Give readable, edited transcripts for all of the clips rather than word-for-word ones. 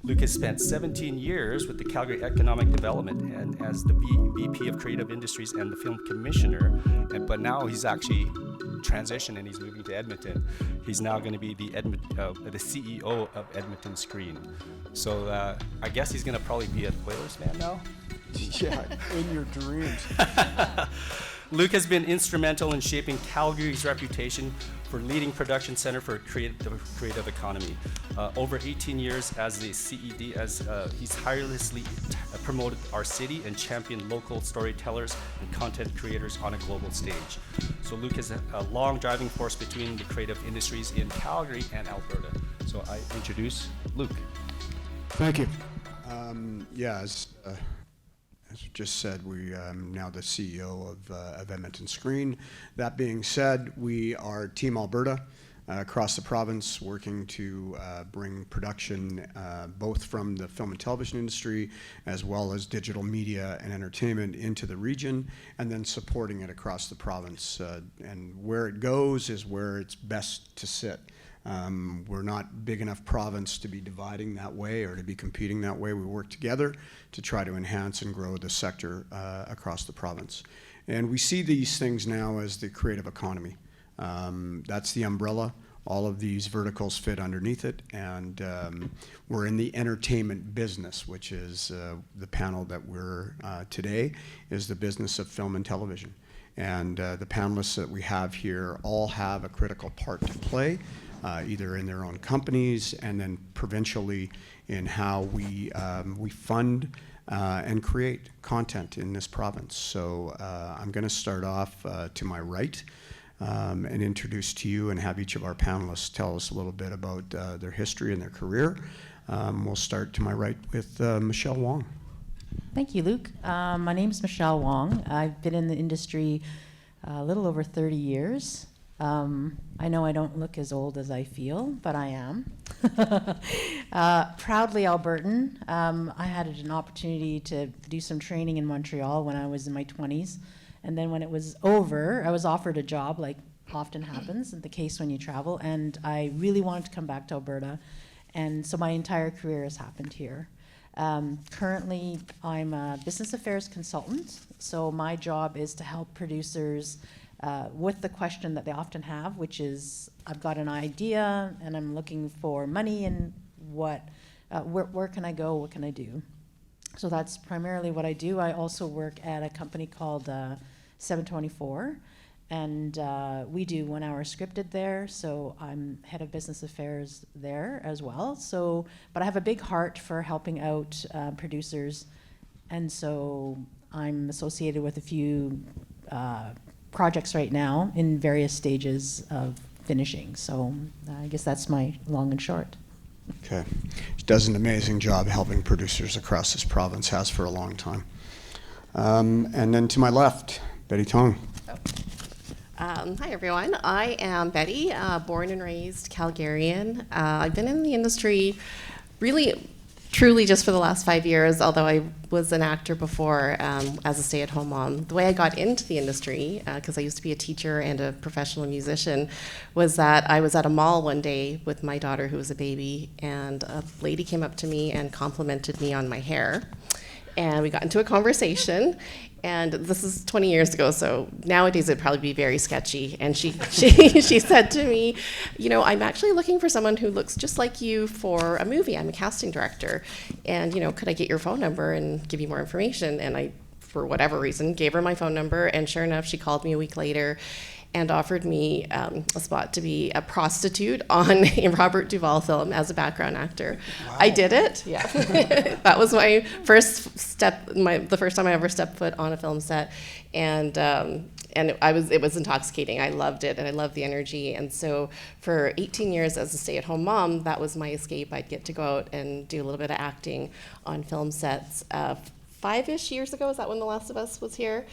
Luke has spent 17 years with the Calgary Economic Development and as the VP of Creative Industries and the Film Commissioner, but now he's actually transitioned and he's moving to Edmonton. He's now going to be the CEO of Edmonton Screen. So I guess he's going to probably be an Oilers man now? Yeah, in your dreams. Luke has been instrumental in shaping Calgary's reputation for leading production center for creative economy. Over 18 years as the CED, he's tirelessly promoted our city and championed local storytellers and content creators on a global stage. So Luke is a long driving force between the creative industries in Calgary and Alberta. So I introduce Luke. Thank you. As you just said, we now the CEO of Edmonton Screen. That being said, we are Team Alberta across the province, working to bring production both from the film and television industry as well as digital media and entertainment into the region, and then supporting it across the province. And where it goes is where it's best to sit. We're not big enough province to be dividing that way or to be competing that way. We work together to try to enhance and grow the sector across the province. And we see these things now as the creative economy. That's the umbrella. All of these verticals fit underneath it. And we're in the entertainment business, which is the panel that we're today, is the business of film and television. And the panelists that we have here all have a critical part to play. Either in their own companies and then provincially in how we fund and create content in this province. So I'm going to start off to my right and introduce to you and have each of our panelists tell us a little bit about their history and their career. We'll start to my right with Michelle Wong. Thank you, Luke. My name is Michelle Wong. I've been in the industry a little over 30 years. I know I don't look as old as I feel, but I am. Proudly Albertan. I had an opportunity to do some training in Montreal when I was in my 20s. And then when it was over, I was offered a job, like often happens in the case when you travel. And I really wanted to come back to Alberta. And so my entire career has happened here. Currently, I'm a business affairs consultant. So my job is to help producers with the question that they often have, which is, I've got an idea and I'm looking for money, and where can I go, what can I do? So that's primarily what I do. I also work at a company called 724, and we do 1 hour scripted there, so I'm head of business affairs there as well. So, but I have a big heart for helping out producers, and so I'm associated with a few projects right now in various stages of finishing. So I guess that's my long and short. Okay. She does an amazing job helping producers across this province, has for a long time. And then to my left, Betty Tong. Hi, everyone. I am Betty, born and raised Calgarian. I've been in the industry really truly just for the last 5 years, although I was an actor before as a stay-at-home mom. The way I got into the industry, because I used to be a teacher and a professional musician, was that I was at a mall one day with my daughter who was a baby, and a lady came up to me and complimented me on my hair. And we got into a conversation, and this is 20 years ago, so nowadays it'd probably be very sketchy. And she said to me, you know, I'm actually looking for someone who looks just like you for a movie. I'm a casting director, and you know, could I get your phone number and give you more information? And I, for whatever reason, gave her my phone number, and sure enough, she called me a week later and offered me a spot to be a prostitute on a Robert Duvall film as a background actor. Wow. I did it. Yeah, that was my first step. The first time I ever stepped foot on a film set, and it was intoxicating. I loved it, and I loved the energy. And so for 18 years as a stay-at-home mom, that was my escape. I'd get to go out and do a little bit of acting on film sets. 5-ish years ago, is that when The Last of Us was here?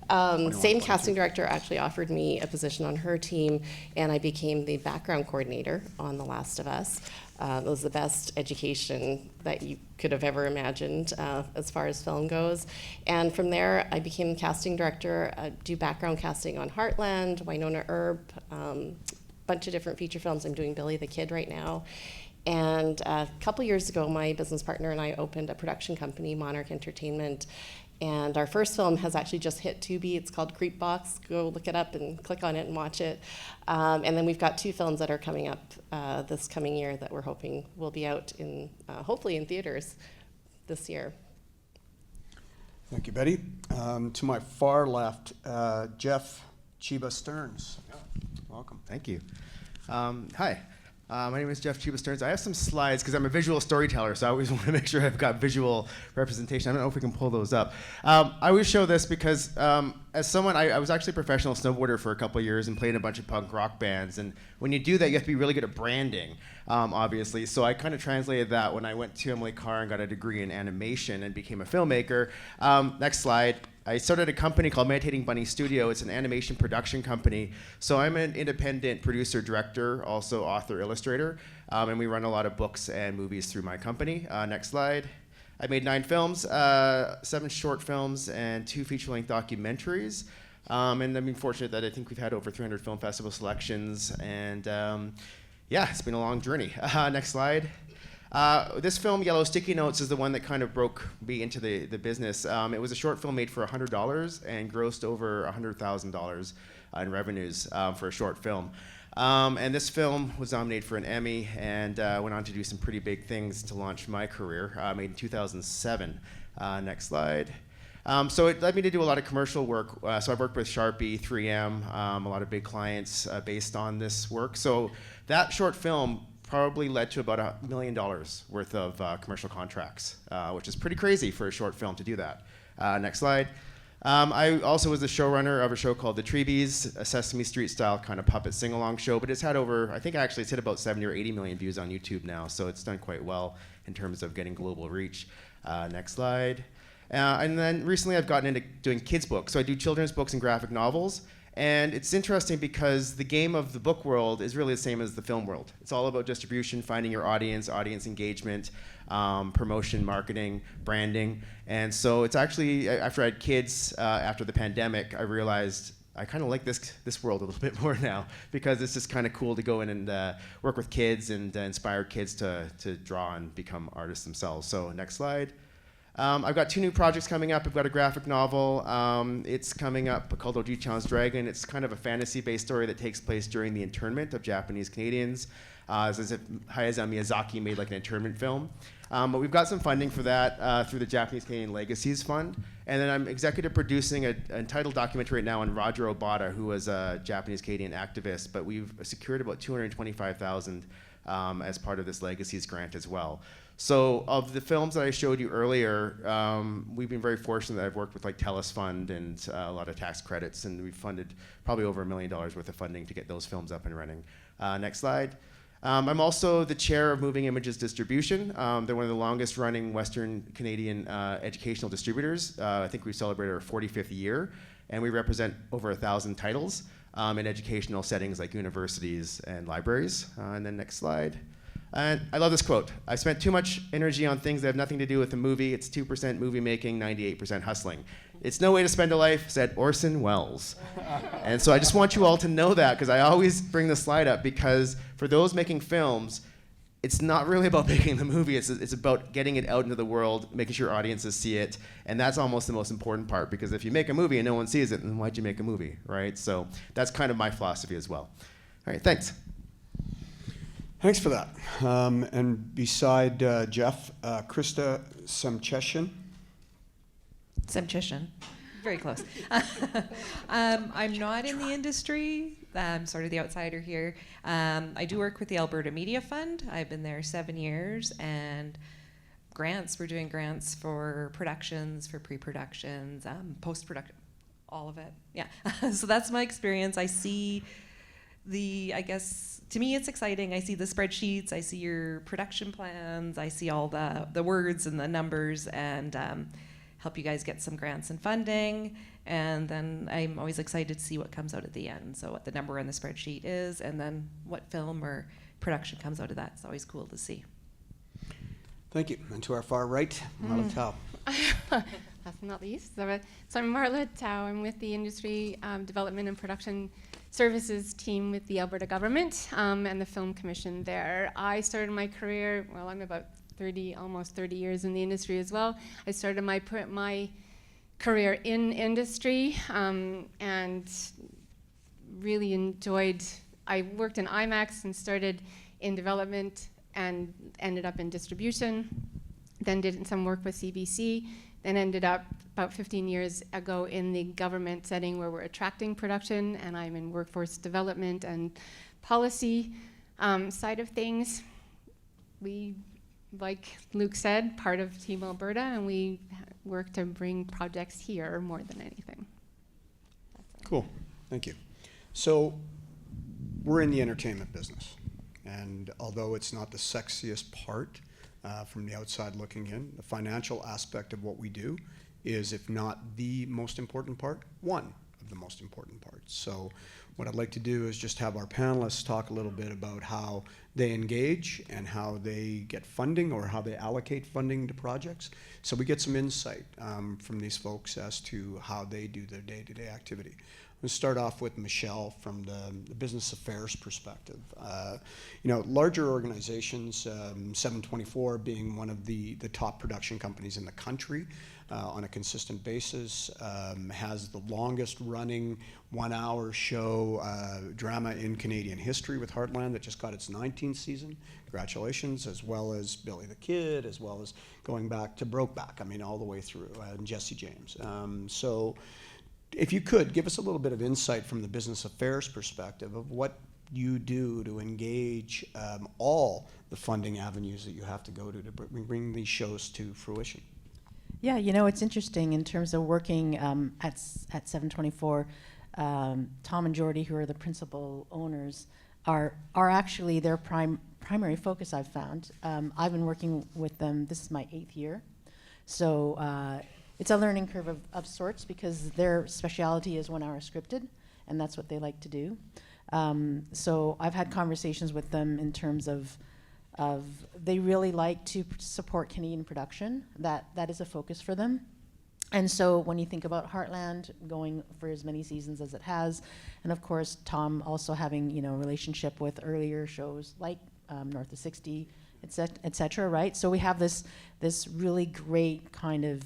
Same casting director actually offered me a position on her team, and I became the background coordinator on The Last of Us. It was the best education that you could have ever imagined as far as film goes. And from there, I became casting director, do background casting on Heartland, Winona Earp, bunch of different feature films. I'm doing Billy the Kid right now. And a couple years ago, my business partner and I opened a production company, Monarch Entertainment. And our first film has actually just hit Tubi. It's called Creepbox. Go look it up and click on it and watch it. And then we've got 2 films that are coming up this coming year that we're hoping will be out in, hopefully in theaters this year. Thank you, Betty. To my far left, Jeff Chiba Stearns. Welcome. Thank you. Hi, my name is Jeff Chiba Stearns. I have some slides because I'm a visual storyteller, so I always want to make sure I've got visual representation. I don't know if we can pull those up. I always show this because as someone, I was actually a professional snowboarder for a couple of years and played in a bunch of punk rock bands. And when you do that, you have to be really good at branding, obviously. So I kind of translated that when I went to Emily Carr and got a degree in animation and became a filmmaker. Next slide. I started a company called Meditating Bunny Studio. It's an animation production company. So I'm an independent producer, director, also author, illustrator, and we run a lot of books and movies through my company. Next slide. I made 9 films, 7 short films, and 2 feature-length documentaries. And I've been fortunate that I think we've had over 300 film festival selections. And yeah, it's been a long journey. Next slide. This film, Yellow Sticky Notes, is the one that kind of broke me into the business. It was a short film made for $100 and grossed over $100,000 in revenues for a short film. And this film was nominated for an Emmy and went on to do some pretty big things to launch my career, made in 2007. Next slide. So it led me to do a lot of commercial work. So I've worked with Sharpie, 3M, a lot of big clients based on this work. So that short film probably led to about $1 million worth of commercial contracts, which is pretty crazy for a short film to do that. Next slide. I also was the showrunner of a show called The Treebees, a Sesame Street style kind of puppet sing-along show, but it's had over, I think actually it's hit about 70 or 80 million views on YouTube now, so it's done quite well in terms of getting global reach. Next slide. And then recently I've gotten into doing kids books, so I do children's books and graphic novels. And it's interesting because the game of the book world is really the same as the film world. It's all about distribution, finding your audience engagement, promotion, marketing, branding. And so it's actually, after I had kids, after the pandemic, I realized I kind of like this world a little bit more now because it's just kind of cool to go in and work with kids and inspire kids to draw and become artists themselves. So next slide. I've got 2 new projects coming up. I've got a graphic novel. It's coming up called Oji-chan's Dragon. It's kind of a fantasy-based story that takes place during the internment of Japanese Canadians. As if Hayao Miyazaki made like an internment film. But we've got some funding for that through the Japanese Canadian Legacies Fund. And then I'm executive producing an entitled documentary right now on Roger Obata, who was a Japanese Canadian activist. But we've secured about $225,000 as part of this Legacies grant as well. So of the films that I showed you earlier, we've been very fortunate that I've worked with like TELUS Fund and a lot of tax credits, and we've funded probably over $1 million worth of funding to get those films up and running. Next slide. I'm also the chair of Moving Images Distribution. They're one of the longest running Western Canadian educational distributors. I think we celebrated our 45th year, and we represent over 1,000 titles in educational settings like universities and libraries. And then next slide. And I love this quote. I spent too much energy on things that have nothing to do with the movie. It's 2% movie making, 98% hustling. It's no way to spend a life, said Orson Welles. And so I just want you all to know that, because I always bring this slide up, because for those making films, it's not really about making the movie. It's about getting it out into the world, making sure audiences see it. And that's almost the most important part, because if you make a movie and no one sees it, then why'd you make a movie, right? So that's kind of my philosophy as well. All right, thanks. Thanks for that. And beside Jeff, Krista Semcheshin. Semcheshin. Very close. I'm not in the industry. I'm sort of the outsider here. I do work with the Alberta Media Fund. I've been there 7 years, and grants. We're doing grants for productions, for pre-productions, post-production, all of it. Yeah. So that's my experience. I see I guess, to me it's exciting. I see the spreadsheets, I see your production plans, I see all the words and the numbers, and help you guys get some grants and funding. And then I'm always excited to see what comes out at the end. So what the number on the spreadsheet is, and then what film or production comes out of that. It's always cool to see. Thank you. And to our far right, Marla Tao. Last but not least. So I'm Marla Tao. I'm with the Industry Development and Production services team with the Alberta government and the Film Commission there. I started my career, well, I'm about 30, almost 30 years in the industry as well. I started my career in industry and really enjoyed, I worked in IMAX and started in development and ended up in distribution, then did some work with CBC, then ended up about 15 years ago in the government setting where we're attracting production, and I'm in workforce development and policy side of things. We, like Luke said, part of Team Alberta, and we work to bring projects here more than anything. Cool, thank you. So we're in the entertainment business, and although it's not the sexiest part from the outside looking in, the financial aspect of what we do is, if not the most important part, one of the most important parts. So what I'd like to do is just have our panelists talk a little bit about how they engage and how they get funding or how they allocate funding to projects. So we get some insight from these folks as to how they do their day-to-day activity. We'll start off with Michelle from the business affairs perspective. Larger organizations, 724 being one of the top production companies in the country on a consistent basis, has the longest running 1 hour show drama in Canadian history with Heartland that just got its 19th season. Congratulations, as well as Billy the Kid, as well as going back to Brokeback, I mean, all the way through, and Jesse James. So if you could, give us a little bit of insight from the business affairs perspective of what you do to engage all the funding avenues that you have to go to bring these shows to fruition. Yeah, it's interesting in terms of working at 724. Tom and Jordy, who are the principal owners, are actually their primary focus, I've found. I've been working with them, this is my 8th year. So it's a learning curve of sorts because their specialty is 1 hour scripted, and that's what they like to do. So I've had conversations with them in terms of they really like to support Canadian production. That is a focus for them. And so when you think about Heartland going for as many seasons as it has, and of course Tom also having a relationship with earlier shows like North of 60, et cetera, right? So we have this really great kind of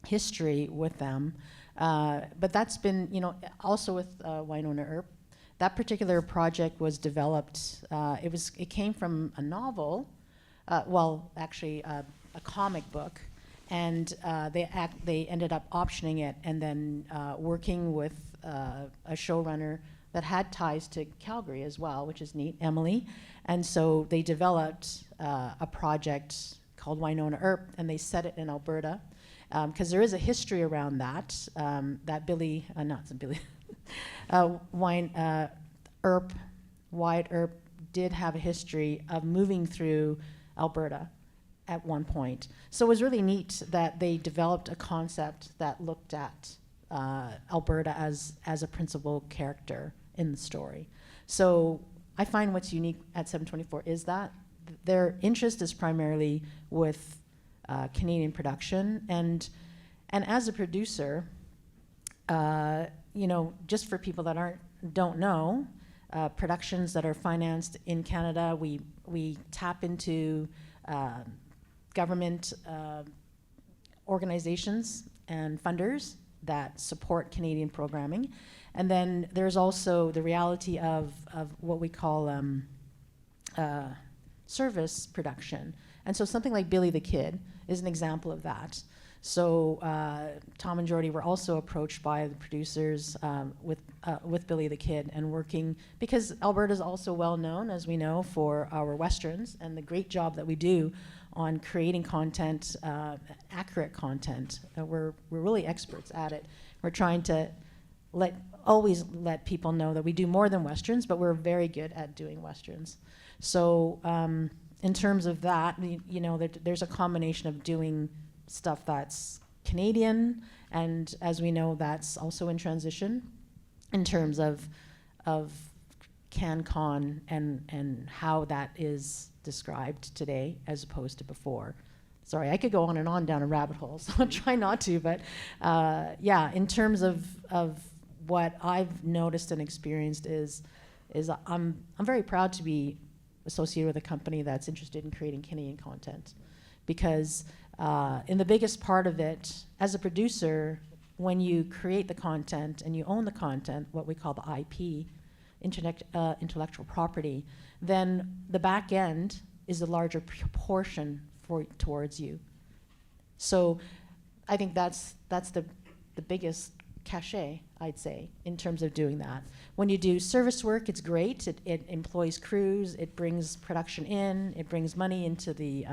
history with them. But that's been, also with Winona Earp. That particular project was developed, it came from a novel, actually a comic book, and they ended up optioning it and then working with a showrunner that had ties to Calgary as well, which is neat, Emily. And so they developed a project called Winona Earp, and they set it in Alberta, because there is a history around that, Wyatt Earp did have a history of moving through Alberta at one point. So it was really neat that they developed a concept that looked at Alberta as a principal character in the story. So I find what's unique at 724 is that their interest is primarily with Canadian production, and as a producer, just for people that don't know, productions that are financed in Canada, we tap into government organizations and funders that support Canadian programming. And then there's also the reality of what we call service production. And so something like Billy the Kid is an example of that. So Tom and Jordy were also approached by the producers with Billy the Kid and working, because Alberta is also well known, as we know, for our Westerns and the great job that we do on creating content, accurate content. We're really experts at it. We're trying to always let people know that we do more than Westerns, but we're very good at doing Westerns. So in terms of that, there's a combination of doing stuff that's Canadian, and as we know, that's also in transition in terms of CanCon and how that is described today as opposed to before. Sorry, I could go on and on down a rabbit hole, so I'll try not to, but in terms of what I've noticed and experienced is I'm very proud to be associated with a company that's interested in creating Canadian content, because in the biggest part of it, as a producer, when you create the content and you own the content, what we call the IP, intellectual property, then the back end is a larger proportion towards you. So I think that's the biggest cachet, I'd say, in terms of doing that. When you do service work, it's great. It employs crews, it brings production in, it brings money into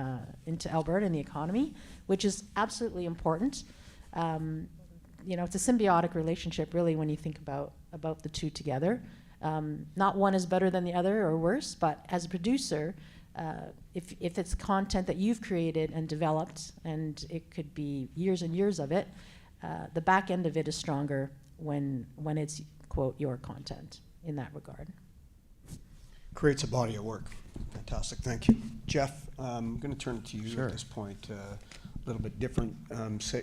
Alberta and the economy, which is absolutely important. It's a symbiotic relationship, really, when you think about the two together. Not one is better than the other or worse, but as a producer, if it's content that you've created and developed, and it could be years and years of it, the back end of it is stronger when it's, quote, your content in that regard. Creates a body of work. Fantastic, thank you. Jeff, I'm going to turn it to you at this point. A little bit different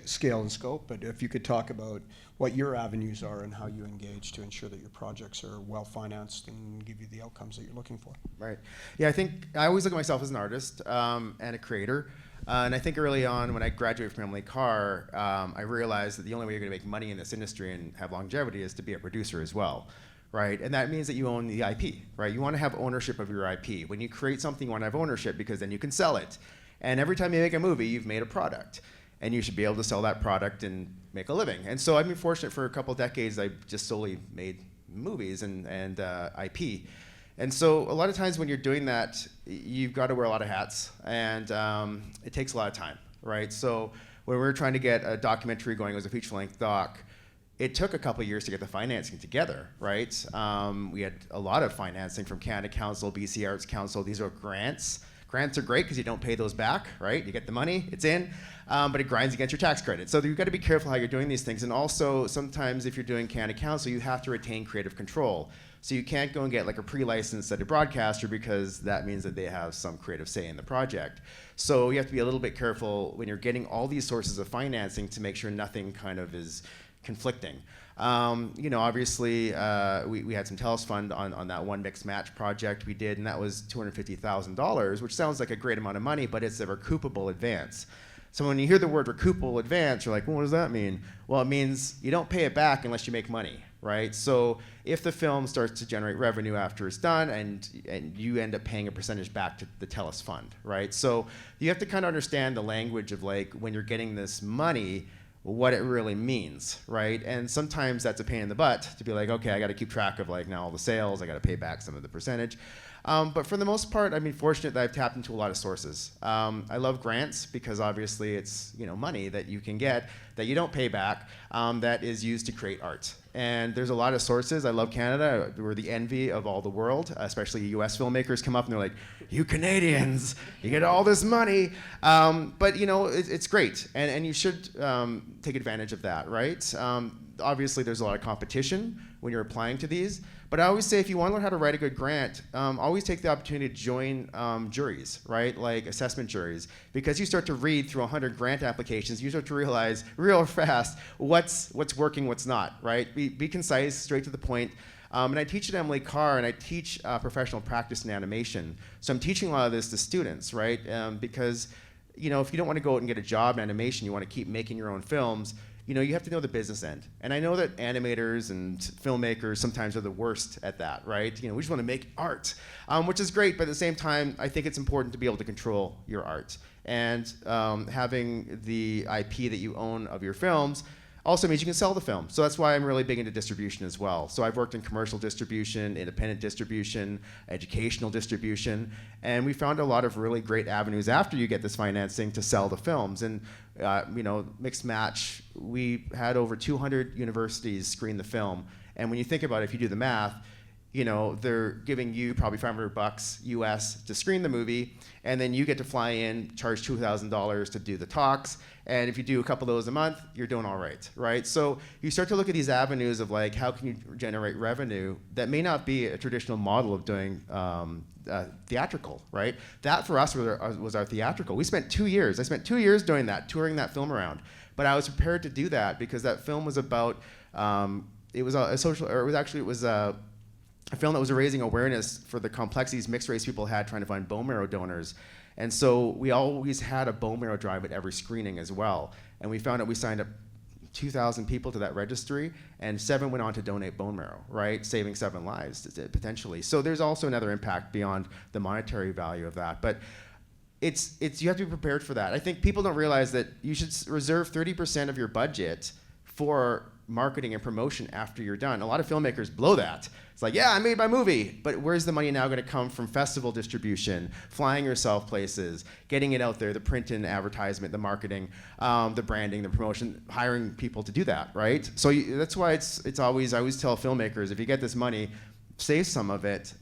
scale and scope, but if you could talk about what your avenues are and how you engage to ensure that your projects are well financed and give you the outcomes that you're looking for. Right. Yeah, I think I always look at myself as an artist and a creator. And I think early on when I graduated from Emily Carr, I realized that the only way you're going to make money in this industry and have longevity is to be a producer as well. Right? And that means that you own the IP, right? You want to have ownership of your IP. When you create something, you want to have ownership because then you can sell it. And every time you make a movie, you've made a product. And you should be able to sell that product and make a living. And so I've been fortunate for a couple of decades. I just solely made movies and IP. And so a lot of times when you're doing that, you've got to wear a lot of hats. And it takes a lot of time, right? So when we were trying to get a documentary going, it was a feature-length doc, it took a couple of years to get the financing together, right? We had a lot of financing from Canada Council, BC Arts Council. These are grants. Grants are great because you don't pay those back, right? You get the money, it's in, but it grinds against your tax credit. So you've got to be careful how you're doing these things. And also, sometimes if you're doing Canada Council, you have to retain creative control. So you can't go and get like a pre-license at a broadcaster because that means that they have some creative say in the project. So you have to be a little bit careful when you're getting all these sources of financing to make sure nothing kind of is conflicting. Obviously, we had some TELUS fund on that one mixed match project we did, and that was $250,000, which sounds like a great amount of money, but it's a recoupable advance. So when you hear the word recoupable advance, you're like, well, what does that mean? Well, it means you don't pay it back unless you make money, right? So if the film starts to generate revenue after it's done, and you end up paying a percentage back to the TELUS fund, right? So you have to kind of understand the language of like when you're getting this money, what it really means, right? And sometimes that's a pain in the butt to be like, okay, I got to keep track of like now all the sales, I got to pay back some of the percentage. But for the most part, I've been fortunate that I've tapped into a lot of sources. I love grants because obviously it's money that you can get that you don't pay back that is used to create art. And there's a lot of sources. I love Canada. We're the envy of all the world, especially US filmmakers come up and they're like, you Canadians, you get all this money. But it's great, and you should take advantage of that, right? Obviously, there's a lot of competition when you're applying to these. But I always say if you want to learn how to write a good grant, always take the opportunity to join juries, right? Like assessment juries. Because you start to read through 100 grant applications, you start to realize real fast what's working, what's not, right? Be concise, straight to the point. And I teach at Emily Carr, and I teach professional practice in animation. So I'm teaching a lot of this to students, right? Because if you don't want to go out and get a job in animation, you want to keep making your own films, you have to know the business end. And I know that animators and filmmakers sometimes are the worst at that, right? We just want to make art, which is great, but at the same time, I think it's important to be able to control your art. And having the IP that you own of your films also means you can sell the film. So that's why I'm really big into distribution as well. So I've worked in commercial distribution, independent distribution, educational distribution, and we found a lot of really great avenues after you get this financing to sell the films. And mixed match, we had over 200 universities screen the film. And when you think about it, if you do the math, they're giving you probably $500 US to screen the movie, and then you get to fly in, charge $2,000 to do the talks, and if you do a couple of those a month, you're doing all right, right? So you start to look at these avenues of like, how can you generate revenue that may not be a traditional model of doing theatrical, right? That for us was our theatrical. We spent 2 years. I spent 2 years doing that, touring that film around. But I was prepared to do that because that film was about it was a social, or it was a film that was raising awareness for the complexities mixed race people had trying to find bone marrow donors. And so we always had a bone marrow drive at every screening as well. And we found out we signed up 2,000 people to that registry, and 7 went on to donate bone marrow, right? Saving 7 lives, potentially. So there's also another impact beyond the monetary value of that. But it's you have to be prepared for that. I think people don't realize that you should reserve 30% of your budget for marketing and promotion after you're done. A lot of filmmakers blow that. It's like, yeah, I made my movie, but where's the money now going to come from festival distribution, flying yourself places, getting it out there, the print and advertisement, the marketing, the branding, the promotion, hiring people to do that, right? So that's why it's always, I always tell filmmakers, if you get this money, save some of it,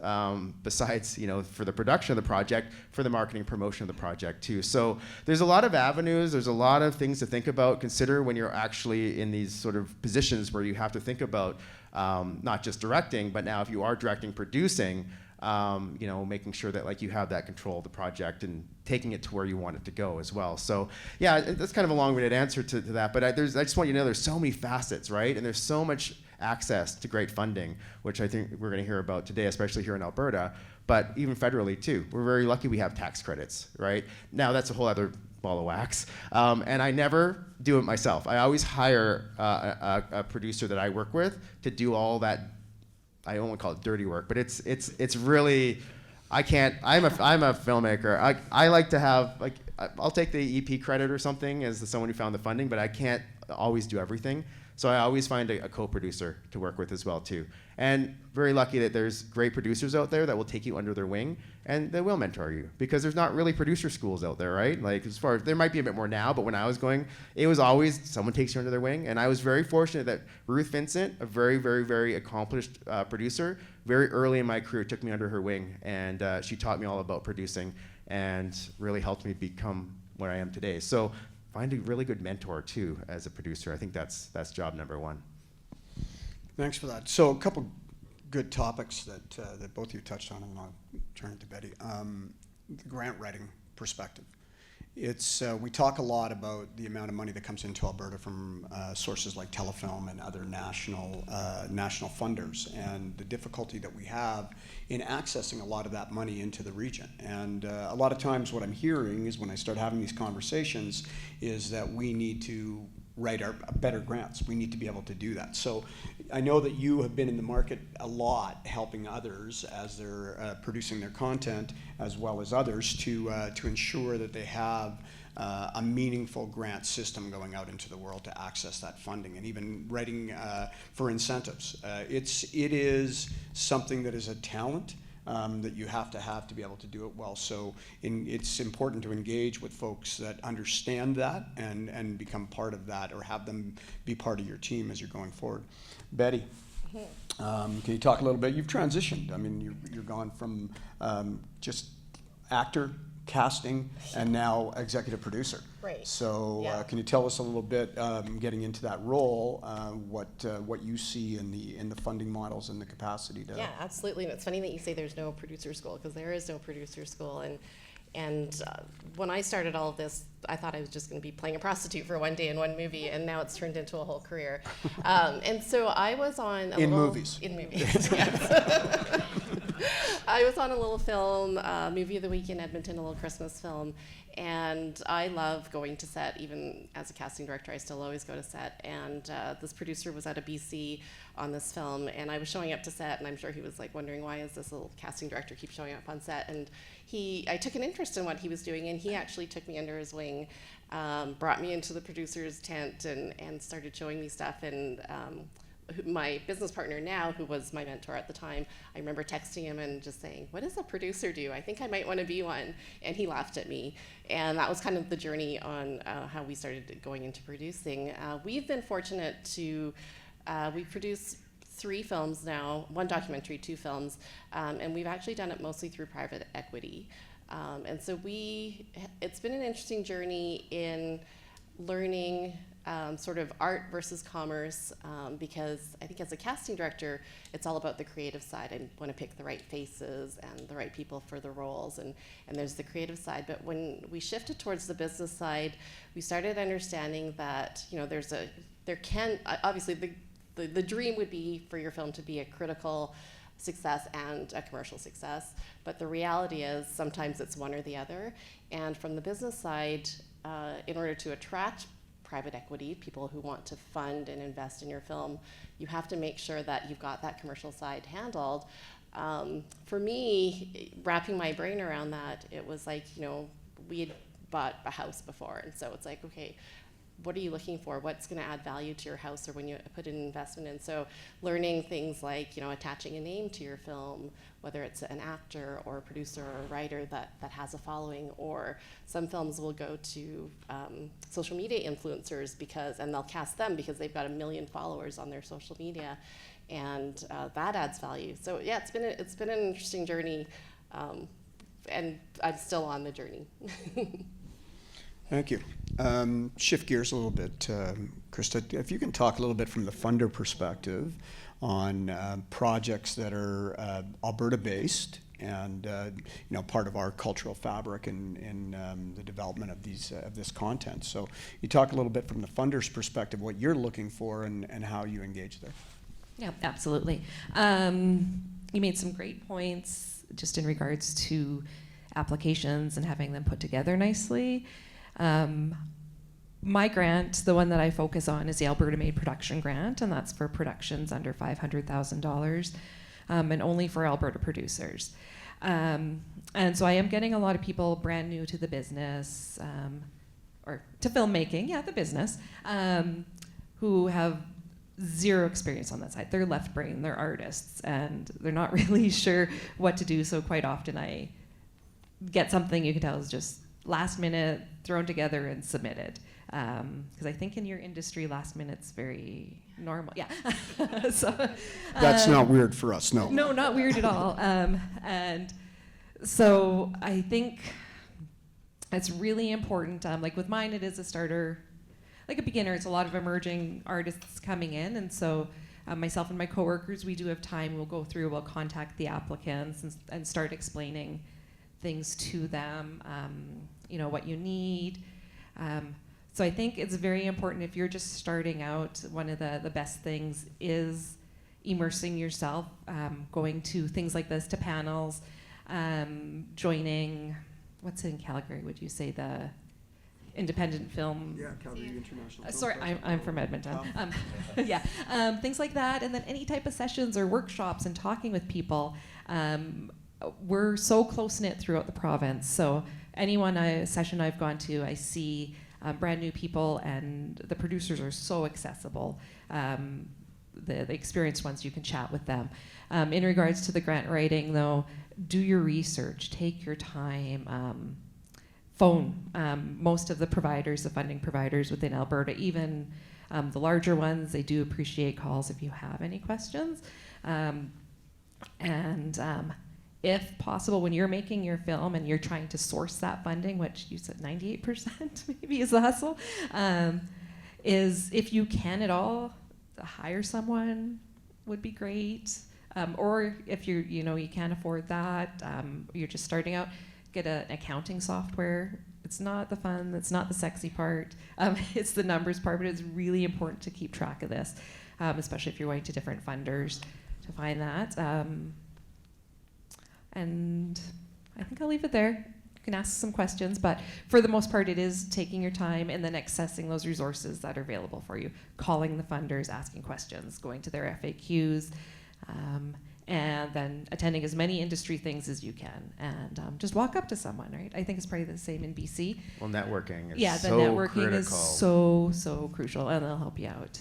besides, for the production of the project, for the marketing promotion of the project too. So there's a lot of avenues, there's a lot of things to think about, consider when you're actually in these sort of positions where you have to think about not just directing, but now if you are directing, producing, making sure that you have that control of the project and taking it to where you want it to go as well. So yeah, that's kind of a long-winded answer to that, but I just want you to know there's so many facets, right? And there's so much access to great funding, which I think we're going to hear about today, especially here in Alberta, but even federally too. We're very lucky we have tax credits, right? Now that's a whole other ball of wax. And I never do it myself. I always hire a producer that I work with to do all that, I don't want to call it dirty work, but it's really, I'm a filmmaker. I like to have, I'll take the EP credit or something as someone who found the funding, but I can't always do everything. So I always find a co-producer to work with as well too. And very lucky that there's great producers out there that will take you under their wing and they will mentor you, because there's not really producer schools out there, right? As far as, there might be a bit more now, but when I was going, it was always someone takes you under their wing. And I was very fortunate that Ruth Vincent, a very, very, very accomplished producer, very early in my career took me under her wing, and she taught me all about producing and really helped me become where I am today. So find a really good mentor too as a producer. I think that's job number one. Thanks for that. So a couple good topics that both of you touched on, and I'll turn it to Betty. The grant writing perspective. We talk a lot about the amount of money that comes into Alberta from sources like Telefilm and other national funders, and the difficulty that we have in accessing a lot of that money into the region. And a lot of times what I'm hearing is, when I start having these conversations, is that we need to write our better grants. We need to be able to do that. So I know that you have been in the market a lot, helping others as they're producing their content, as well as others, to ensure that they have a meaningful grant system going out into the world to access that funding, and even writing for incentives. It is something that is a talent that you have to be able to do it well. So it's important to engage with folks that understand that and become part of that, or have them be part of your team as you're going forward. Betty, can you talk a little bit? You've transitioned. I mean, you're gone from just actor, casting, and now executive producer. Right. So Yeah. can you tell us a little bit, getting into that role, what you see in the funding models and the capacity to? Yeah, absolutely. And it's funny that you say there's no producer school, because there is no producer school. And when I started all of this, I thought I was just going to be playing a prostitute for one day in one movie, and now it's turned into a whole career. And so I was on In movies, yes. I was on a little film, movie of the week in Edmonton, a little Christmas film, and I love going to set. Even as a casting director, I still always go to set. And this producer was out of BC on this film, and I was showing up to set, and I'm sure he was wondering, why is this little casting director keep showing up on set? And I took an interest in what he was doing, and he actually took me under his wing, brought me into the producer's tent, and started showing me stuff. And my business partner now, who was my mentor at the time, I remember texting him and just saying, what does a producer do? I think I might want to be one. And he laughed at me. And that was kind of the journey on how we started going into producing. We've been fortunate to, we've produced 3 films now, 1 documentary, 2 films, and we've actually done it mostly through private equity. And so it's been an interesting journey in learning sort of art versus commerce, because I think as a casting director, it's all about the creative side. I want to pick the right faces and the right people for the roles, and there's the creative side. But when we shifted towards the business side, we started understanding that, there can, obviously the dream would be for your film to be a critical success and a commercial success, but the reality is sometimes it's one or the other. And from the business side, in order to attract private equity, people who want to fund and invest in your film, you have to make sure that you've got that commercial side handled. For me, wrapping my brain around that, it was like, you know, we had bought a house before, and so it's like, okay, what are you looking for? What's going to add value to your house or when you put an investment in? So learning things like, you know, attaching a name to your film, whether it's an actor or a producer or a writer that has a following, or some films will go to social media influencers and they'll cast them because they've got 1 million followers on their social media, and that adds value. So yeah, it's been an interesting journey, and I'm still on the journey. Thank you. Shift gears a little bit, Krista, if you can talk a little bit from the funder perspective on projects that are Alberta-based and you know, part of our cultural fabric in the development of this content. So you talk a little bit from the funder's perspective, what you're looking for and how you engage there. Yeah, absolutely. You made some great points just in regards to applications and having them put together nicely. My grant, the one that I focus on, is the Alberta Made Production Grant, and that's for productions under $500,000, and only for Alberta producers. And so I am getting a lot of people brand new to the business, or to filmmaking, yeah, the business, who have zero experience on that side. They're left brain, they're artists, and they're not really sure what to do, so quite often I get something you can tell is just last minute, thrown together and submitted. Because I think in your industry, last minute's very normal. Yeah. So, That's not weird for us, no. No, not weird at all. And so I think it's really important. Like with mine, it is a starter, like a beginner. It's a lot of emerging artists coming in. And so myself and my coworkers, we do have time. We'll go through, we'll contact the applicants and start explaining things to them, you know, what you need. So I think it's very important if you're just starting out, one of the best things is immersing yourself, going to things like this, to panels, joining, what's in Calgary, would you say, the independent film? Yeah, Calgary International Film Sorry, Festival. I'm from Edmonton. Yeah, things like that, and then any type of sessions or workshops and talking with people. We're so close-knit throughout the province, so a session I've gone to, I see brand new people, and the producers are so accessible. The experienced ones, you can chat with them. In regards to the grant writing, though, do your research, take your time, phone most of the providers, the funding providers within Alberta, even the larger ones. They do appreciate calls if you have any questions. If possible, when you're making your film and you're trying to source that funding, which you said 98% maybe is the hustle, is if you can at all, hire someone would be great. Or if you can't afford that, you're just starting out, get an accounting software. It's not the fun, it's not the sexy part, it's the numbers part, but it's really important to keep track of this, especially if you're going to different funders to find that. And I think I'll leave it there. You can ask some questions, but for the most part, it is taking your time and then accessing those resources that are available for you, calling the funders, asking questions, going to their FAQs, and then attending as many industry things as you can, and just walk up to someone, right? I think it's probably the same in BC. Well, networking is the so networking critical. is so crucial, and they'll help you out.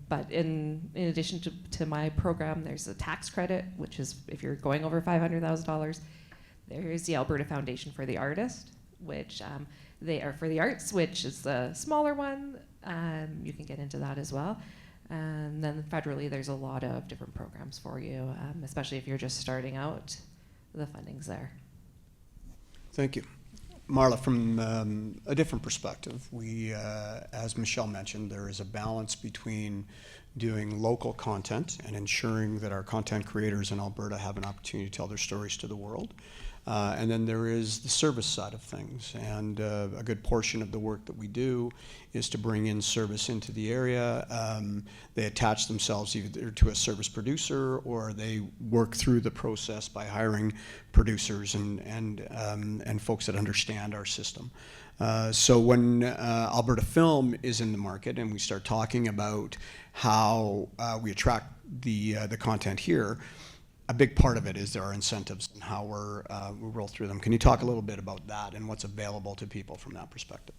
But in addition to my program, there's a tax credit, which is if you're going over $500,000. There's the Alberta Foundation for the Artist, which they are for the arts, which is the smaller one. You can get into that as well. And then federally, there's a lot of different programs for you, especially if you're just starting out. The funding's there. Thank you. Marla, from a different perspective, we, as Michelle mentioned, there is a balance between doing local content and ensuring that our content creators in Alberta have an opportunity to tell their stories to the world. And then there is the service side of things. And a good portion of the work that we do is to bring in service into the area. They attach themselves either to a service producer, or they work through the process by hiring producers and folks that understand our system. So when Alberta Film is in the market and we start talking about how we attract the content here, a big part of it is our incentives and how we roll through them. Can you talk a little bit about that and what's available to people from that perspective?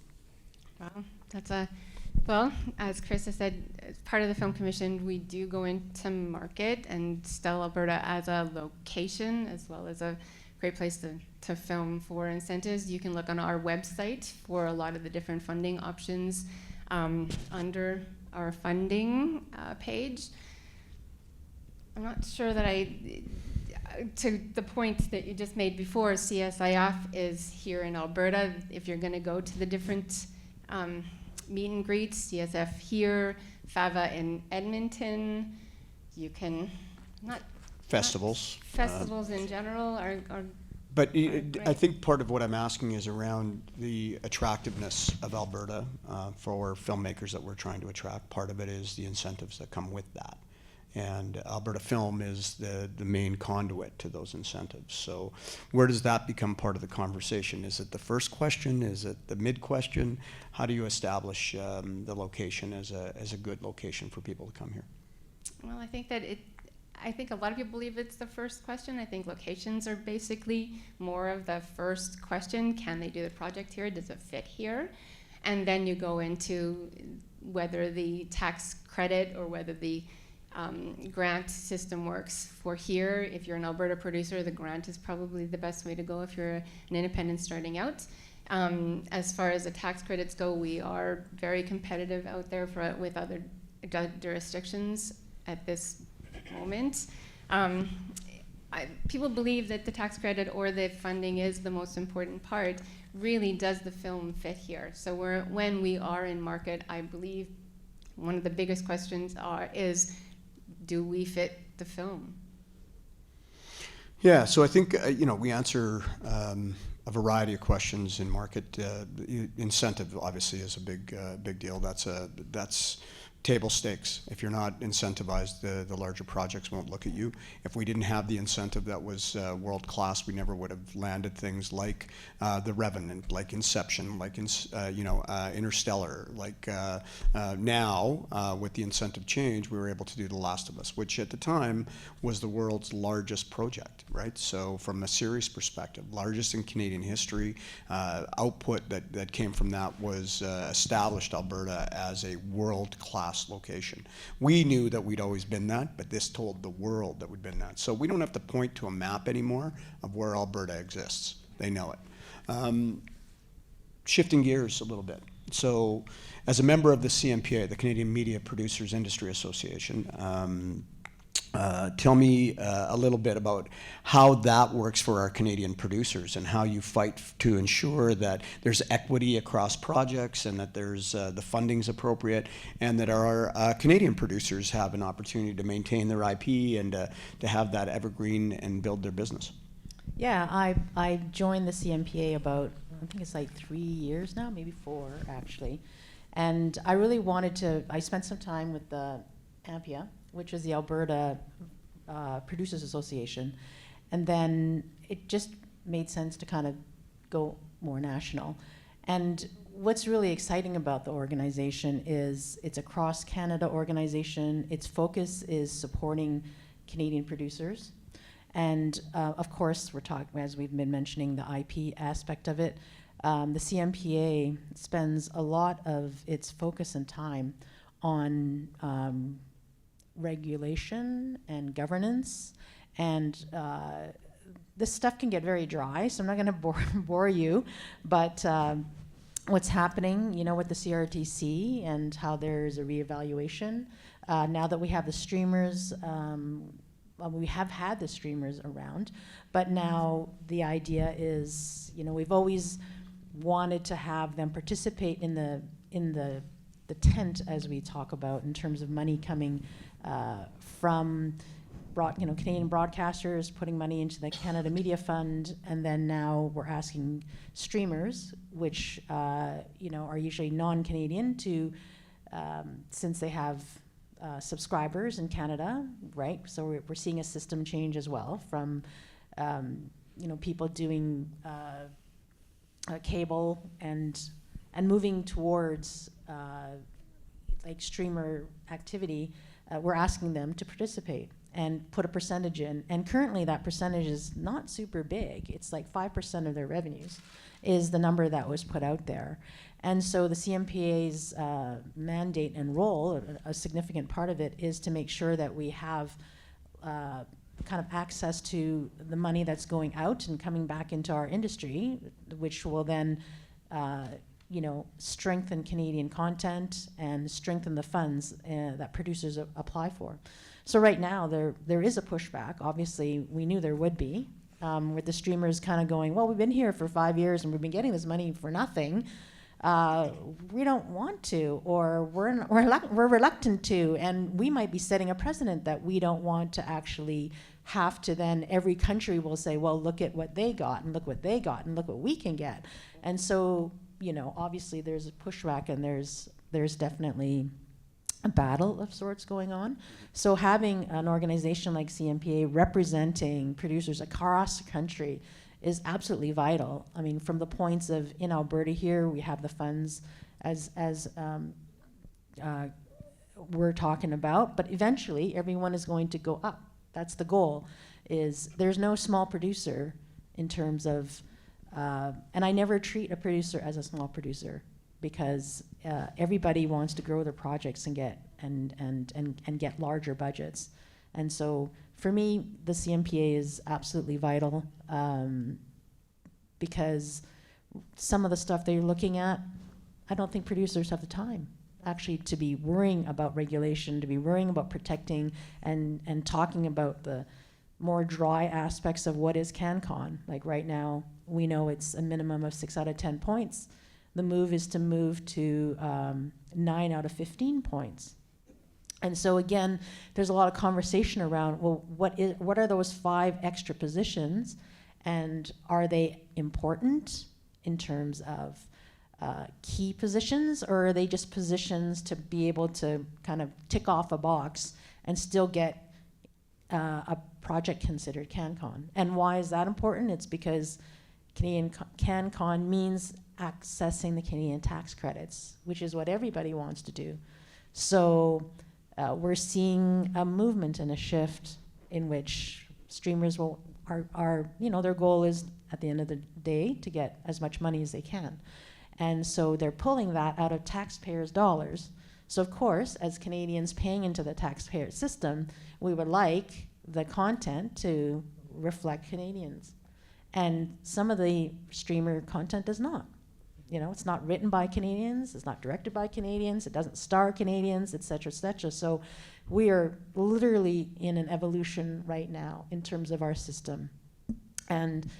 Well, as Chris has said, as part of the Film Commission, we do go into market and sell Alberta as a location, as well as a great place to film for incentives. You can look on our website for a lot of the different funding options under our funding page. I'm not sure that to the point that you just made before, CSIF is here in Alberta. If you're going to go to the different meet and greets, CSF here, FAVA in Edmonton, you can, Festivals. Festivals in general are But Right. I think part of what I'm asking is around the attractiveness of Alberta for filmmakers that we're trying to attract. Part of it is the incentives that come with that. And Alberta Film is the main conduit to those incentives. So where does that become part of the conversation? Is it the first question? Is it the mid question? How do you establish the location as a good location for people to come here? Well, I think a lot of people believe it's the first question. I think locations are basically more of the first question. Can they do the project here? Does it fit here? And then you go into whether the tax credit or whether the grant system works for here. If you're an Alberta producer, the grant is probably the best way to go if you're an independent starting out. As far as the tax credits go, we are very competitive out there with other jurisdictions at this moment. People believe that the tax credit or the funding is the most important part. Really, does the film fit here? So when we are in market, I believe one of the biggest questions is, do we fit the film? Yeah, so I think we answer a variety of questions in market. Incentive obviously is a big deal. That's table stakes. If you're not incentivized, the larger projects won't look at you. If we didn't have the incentive that was world class, we never would have landed things like The Revenant, like Inception, like Interstellar. Like now, with the incentive change, we were able to do The Last of Us, which at the time was the world's largest project, right? So from a series perspective, largest in Canadian history, output that came from that was established Alberta as a world-class location. We knew that we'd always been that, but this told the world that we'd been that. So we don't have to point to a map anymore of where Alberta exists. They know it. Shifting gears a little bit. So as a member of the CMPA, the Canadian Media Producers Industry Association, tell me a little bit about how that works for our Canadian producers and how you fight to ensure that there's equity across projects and that there's the funding's appropriate and that our Canadian producers have an opportunity to maintain their IP and to have that evergreen and build their business. Yeah, I joined the CMPA about, I think it's like 3 years now, maybe 4 actually. And I really I spent some time with the AMPIA, which is the Alberta Producers Association. And then it just made sense to kind of go more national. And what's really exciting about the organization is it's a cross-Canada organization. Its focus is supporting Canadian producers. And of course, we're talking, as we've been mentioning, the IP aspect of it. The CMPA spends a lot of its focus and time on regulation and governance, and this stuff can get very dry, so I'm not going to bore you, but what's happening, with the CRTC and how there's a reevaluation. Now that we have the streamers, we have had the streamers around, but now the idea is, we've always wanted to have them participate in the tent, as we talk about, in terms of money coming from Canadian broadcasters putting money into the Canada Media Fund, and then now we're asking streamers, which are usually non-Canadian, to since they have subscribers in Canada, right? So we're seeing a system change as well from people doing cable and moving towards like streamer activity. We're asking them to participate and put a percentage in. And currently that percentage is not super big. It's like 5% of their revenues is the number that was put out there. And so the CMPA's mandate and role, a significant part of it, is to make sure that we have kind of access to the money that's going out and coming back into our industry, which will then strengthen Canadian content and strengthen the funds that producers apply for. So right now there is a pushback. Obviously, we knew there would be, with the streamers kind of going, well, we've been here for 5 years and we've been getting this money for nothing. We don't want to, or we're reluctant to, and we might be setting a precedent that we don't want to actually have to. Then every country will say, well, look at what they got, and look what they got, and look what we can get. And so, obviously there's a pushback, and there's definitely a battle of sorts going on. So having an organization like CMPA representing producers across the country is absolutely vital. I mean, from the points of, in Alberta here, we have the funds as we're talking about, but eventually everyone is going to go up. That's the goal, is there's no small producer in terms of, and I never treat a producer as a small producer, because everybody wants to grow their projects and get larger budgets. And so for me, the CMPA is absolutely vital, because some of the stuff they're looking at, I don't think producers have the time actually to be worrying about regulation, to be worrying about protecting and talking about the more dry aspects of what is CanCon. Like right now, we know it's a minimum of 6 out of 10 points. The move is to move to 9 out of 15 points. And so again, there's a lot of conversation around, well, what are those 5 extra positions, and are they important in terms of key positions, or are they just positions to be able to kind of tick off a box and still get a project considered CanCon? And why is that important? It's because Canadian CanCon means accessing the Canadian tax credits, which is what everybody wants to do. So we're seeing a movement and a shift in which streamers are their goal is at the end of the day to get as much money as they can. And so they're pulling that out of taxpayers' dollars. So of course, as Canadians paying into the taxpayer system, we would like the content to reflect Canadians. And some of the streamer content does not. It's not written by Canadians, it's not directed by Canadians, it doesn't star Canadians, et cetera, et cetera. So we are literally in an evolution right now in terms of our system. And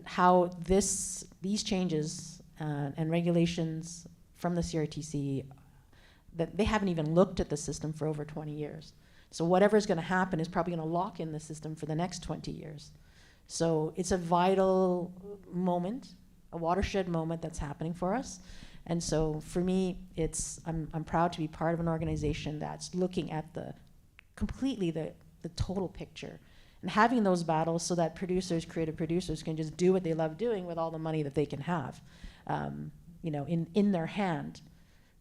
how these changes and regulations from the CRTC, that they haven't even looked at the system for over 20 years. So whatever's gonna happen is probably gonna lock in the system for the next 20 years. So it's a vital moment, a watershed moment that's happening for us. And so for me, I'm proud to be part of an organization that's looking at the total picture, and having those battles so that creative producers can just do what they love doing with all the money that they can have, in their hand.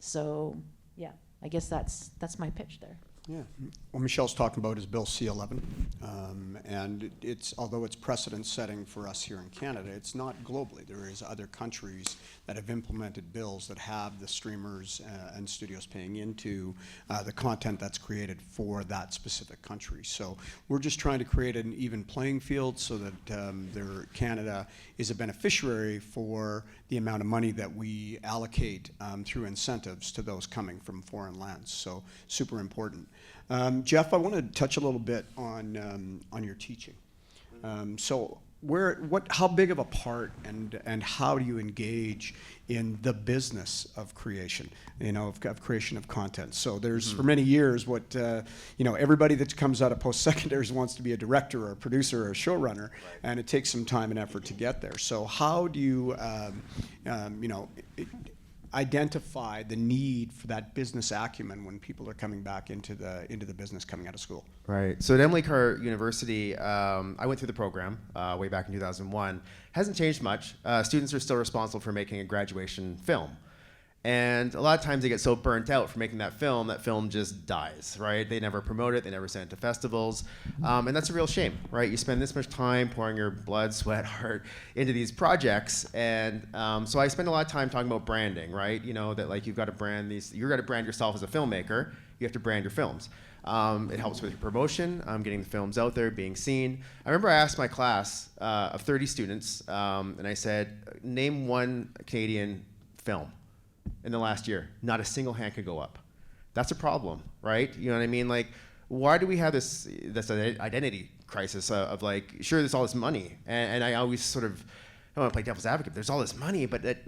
So yeah, I guess that's my pitch there. Yeah. What Michelle's talking about is Bill C-11, and although it's precedent-setting for us here in Canada, it's not globally. There is other countries that have implemented bills that have the streamers and studios paying into the content that's created for that specific country. So we're just trying to create an even playing field so that Canada is a beneficiary for the amount of money that we allocate through incentives to those coming from foreign lands. So super important. Jeff, I want to touch a little bit on your teaching. So how big of a part and how do you engage in the business of creation, of creation of content? So there's for many years what everybody that comes out of post-secondaries wants to be a director or a producer or a showrunner, and it takes some time and effort to get there. So how do you identify the need for that business acumen when people are coming back into the business coming out of school? Right. So at Emily Carr University, I went through the program way back in 2001. Hasn't changed much. Students are still responsible for making a graduation film. And a lot of times they get so burnt out for making that film just dies, right? They never promote it, they never send it to festivals. And that's a real shame, right? You spend this much time pouring your blood, sweat, heart into these projects. And so I spend a lot of time talking about branding, right? That like you've got to brand you've got to brand yourself as a filmmaker, you have to brand your films. It helps with your promotion, getting the films out there, being seen. I remember I asked my class of 30 students, and I said, name one Canadian film in the last year. Not a single hand could go up. That's a problem, right? You know what I mean? Like, why do we have this identity crisis of like, sure, there's all this money, and I always sort of, I don't want to play devil's advocate, there's all this money, but that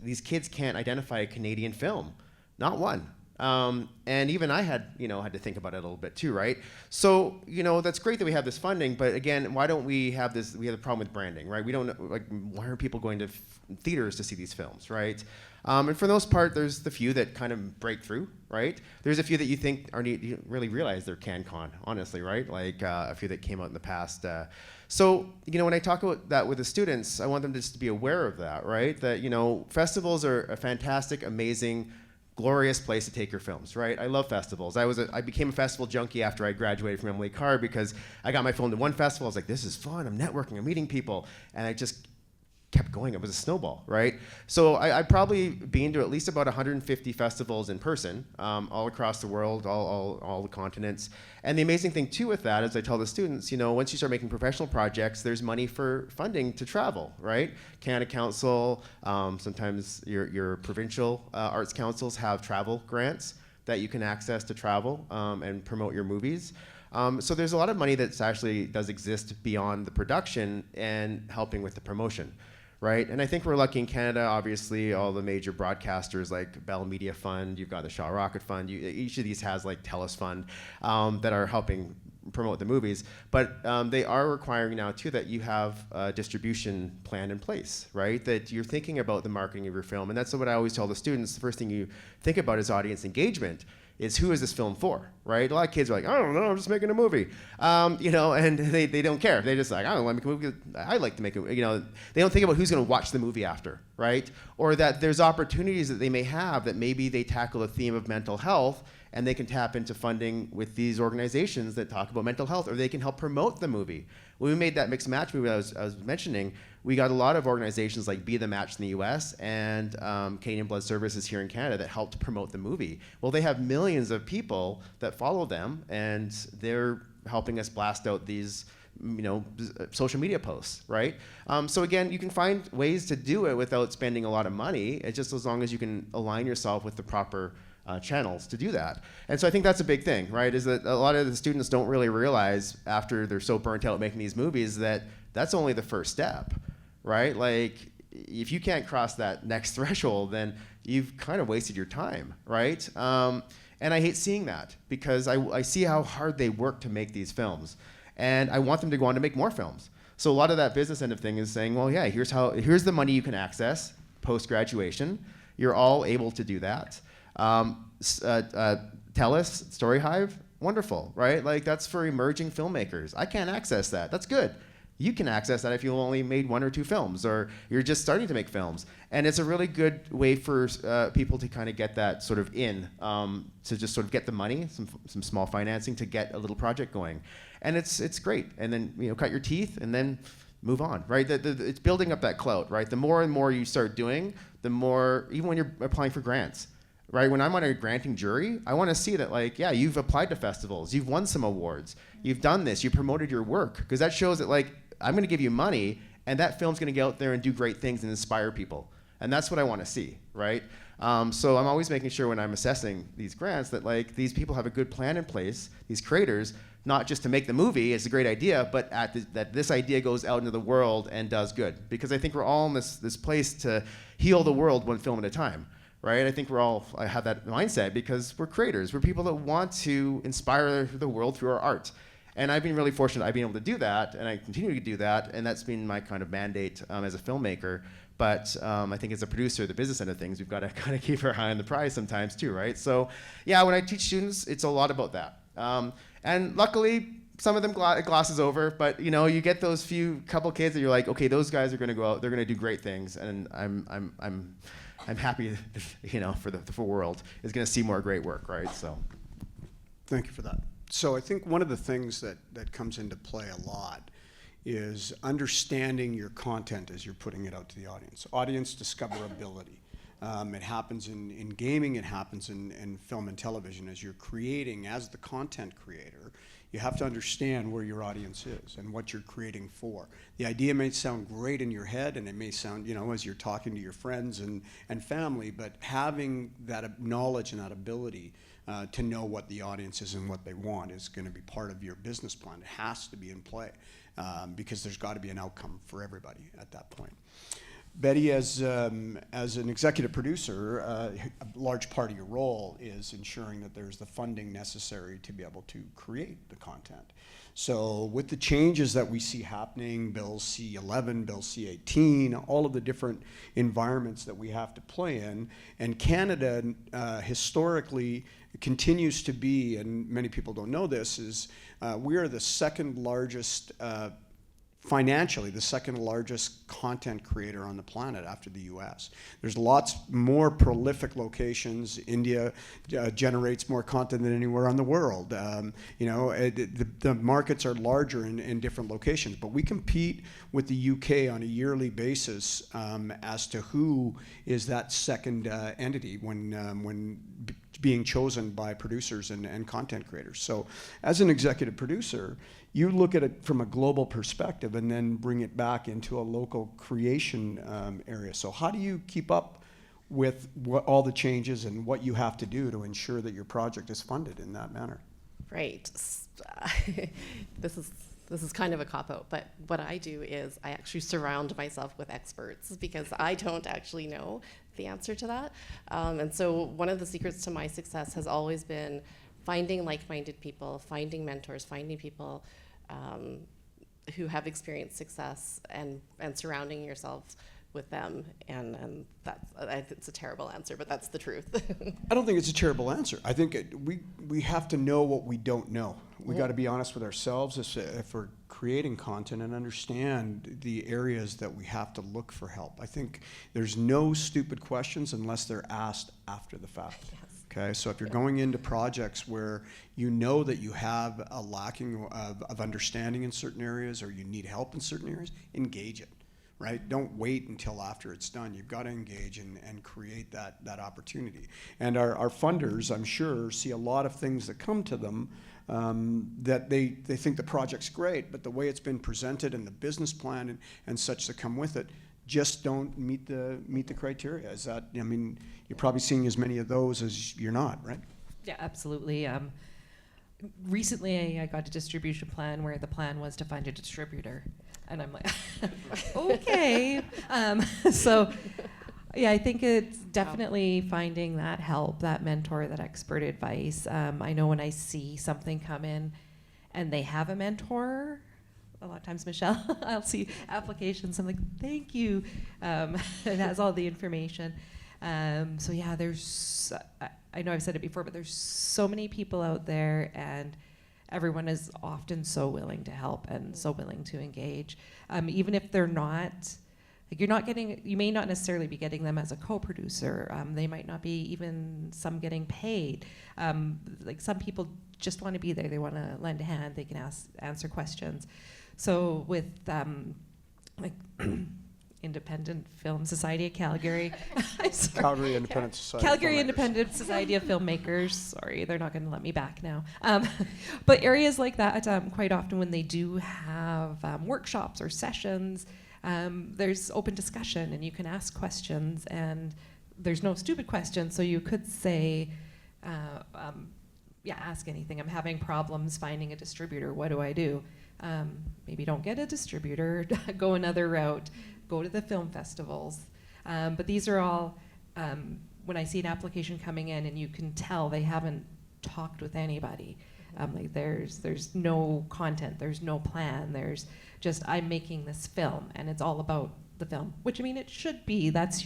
these kids can't identify a Canadian film, not one. And even I had to think about it a little bit too, right? So, that's great that we have this funding, but again, why don't we have this? We have a problem with branding, right? We don't why are people going to theaters to see these films, right? And for the most part, there's the few that kind of break through, right? There's a few that you think you don't really realize they're CanCon, honestly, right? Like a few that came out in the past. So, when I talk about that with the students, I want them just to be aware of that, right? That, festivals are a fantastic, amazing, glorious place to take your films, right? I love festivals. I became a festival junkie after I graduated from Emily Carr because I got my film to one festival. I was like, this is fun. I'm networking. I'm meeting people. And I just kept going. It was a snowball, right? So I've probably been to at least about 150 festivals in person, all across the world, all the continents. And the amazing thing too with that is I tell the students, once you start making professional projects, there's money for funding to travel, right? Canada Council, sometimes your provincial arts councils have travel grants that you can access to travel and promote your movies. So there's a lot of money that actually does exist beyond the production and helping with the promotion. Right, and I think we're lucky in Canada. Obviously, all the major broadcasters like Bell Media Fund, you've got the Shaw Rocket Fund. Each of these has like TELUS Fund that are helping promote the movies. But they are requiring now too that you have a distribution plan in place, right? That you're thinking about the marketing of your film, and that's what I always tell the students. The first thing you think about is audience engagement. Is who is this film for, right? A lot of kids are like, I don't know, I'm just making a movie, and they don't care. They just like, I don't want to make a movie. I like to make a, they don't think about who's going to watch the movie after, right? Or that there's opportunities that they may have that maybe they tackle a theme of mental health and they can tap into funding with these organizations that talk about mental health, or they can help promote the movie. When we made that mixed match movie I was mentioning, we got a lot of organizations like Be The Match in the US and Canadian Blood Services here in Canada that helped promote the movie. Well, they have millions of people that follow them, and they're helping us blast out these social media posts, right? So again, you can find ways to do it without spending a lot of money. It's just as long as you can align yourself with the proper channels to do that. And so I think that's a big thing, right? Is that a lot of the students don't really realize after they're so burnt out making these movies that that's only the first step, right? Like, if you can't cross that next threshold, then you've kind of wasted your time, right? And I hate seeing that because I see how hard they work to make these films. And I want them to go on to make more films. So a lot of that business end of thing is saying, well, yeah, here's the money you can access post-graduation. You're all able to do that. TELUS, StoryHive, wonderful, right? Like, that's for emerging filmmakers. I can't access that. That's good. You can access that if you only made 1 or 2 films, or you're just starting to make films. And it's a really good way for people to kind of get that sort of to just sort of get the money, some small financing to get a little project going. And it's great. And then, cut your teeth and then move on, right? It's building up that clout, right? The more and more you start doing, the more, even when you're applying for grants, right? When I'm on a granting jury, I want to see that, like, yeah, you've applied to festivals, you've won some awards, you've done this, you promoted your work, because that shows that, like, I'm going to give you money, and that film's going to get out there and do great things and inspire people. And that's what I want to see, right? right? So I'm always making sure when I'm assessing these grants that like these people have a good plan in place, these creators, not just to make the movie, it's a great idea, but that this idea goes out into the world and does good. Because I think we're all in this place to heal the world one film at a time, right? I think I have that mindset because we're creators. We're people that want to inspire the world through our art. And I've been really fortunate I've been able to do that, and I continue to do that, and that's been my kind of mandate as a filmmaker. But I think as a producer, the business end of things, we've got to kind of keep our eye on the prize sometimes too, right? So yeah, when I teach students, it's a lot about that. And luckily, some of them glosses over, but you know, you get those couple kids that you're like, okay, those guys are going to go out, they're going to do great things, and I'm happy, you know, for the world is going to see more great work, right? So, Thank you for that. So I think one of the things that comes into play a lot is understanding your content as you're putting it out to the audience. Audience discoverability. It happens in gaming, it happens in film and television. As you're creating, as the content creator, you have to understand where your audience is and what you're creating for. The idea may sound great in your head, and it may sound, you know, as you're talking to your friends and family, but having that knowledge and that ability to know what the audience is and what they want is going to be part of your business plan. It has to be in play because there's got to be an outcome for everybody at that point. Betty, as an executive producer, a large part of your role is ensuring that there's the funding necessary to be able to create the content. So with the changes that we see happening, Bill C-11, Bill C-18, all of the different environments that we have to play in, and Canada historically continues to be, and many people don't know this, is we are the second largest financially, the second largest content creator on the planet after the US. There's lots more prolific locations. India generates more content than anywhere on the world. You know, the markets are larger in different locations, but we compete with the UK on a yearly basis as to who is that second entity when being chosen by producers and content creators. So as an executive producer, you look at it from a global perspective and then bring it back into a local creation area. So how do you keep up with all the changes and what you have to do to ensure that your project is funded in that manner? Right. This is kind of a cop-out, but what I do is I actually surround myself with experts because I don't actually know the answer to that. And so one of the secrets to my success has always been finding like-minded people, finding mentors, finding people who have experienced success and surrounding yourself with them, and it's a terrible answer, but that's the truth. I don't think it's a terrible answer. I think we have to know what we don't know. We got to be honest with ourselves if we're creating content and understand the areas that we have to look for help. I think there's no stupid questions unless they're asked after the fact. Yes. Okay, so if you're going into projects where you know that you have a lacking of understanding in certain areas or you need help in certain areas, engage it. Right? Don't wait until after it's done. You've got to engage and create that opportunity. And our funders, I'm sure, see a lot of things that come to them that they think the project's great, but the way it's been presented and the business plan and such that come with it just don't meet the criteria. Is that, I mean, you're probably seeing as many of those as you're not, right? Yeah, absolutely. Recently, I got a distribution plan where the plan was to find a distributor. And I'm like, okay. So, yeah, I think it's definitely finding that help, that mentor, that expert advice. I know when I see something come in and they have a mentor, a lot of times, Michelle, I'll see applications. I'm like, thank you. It has all the information. So, yeah, there's, I know I've said it before, but there's so many people out there, and everyone is often so willing to help and so willing to engage. Even if they're not, like you may not necessarily be getting them as a co-producer. They might not be even some getting paid. Like some people just want to be there. They want to lend a hand. They can answer questions. So with like Independent Film Society of Calgary. Calgary Independent Society. Calgary Independent Society of Filmmakers. Sorry, they're not going to let me back now. But areas like that, quite often when they do have workshops or sessions, there's open discussion and you can ask questions, and there's no stupid questions, so you could say, yeah, ask anything. I'm having problems finding a distributor. What do I do? Maybe don't get a distributor, go another route, go to the film festivals. But these are all, when I see an application coming in and you can tell they haven't talked with anybody. Like there's no content, there's no plan, there's just, I'm making this film and it's all about the film, which I mean, it should be, that's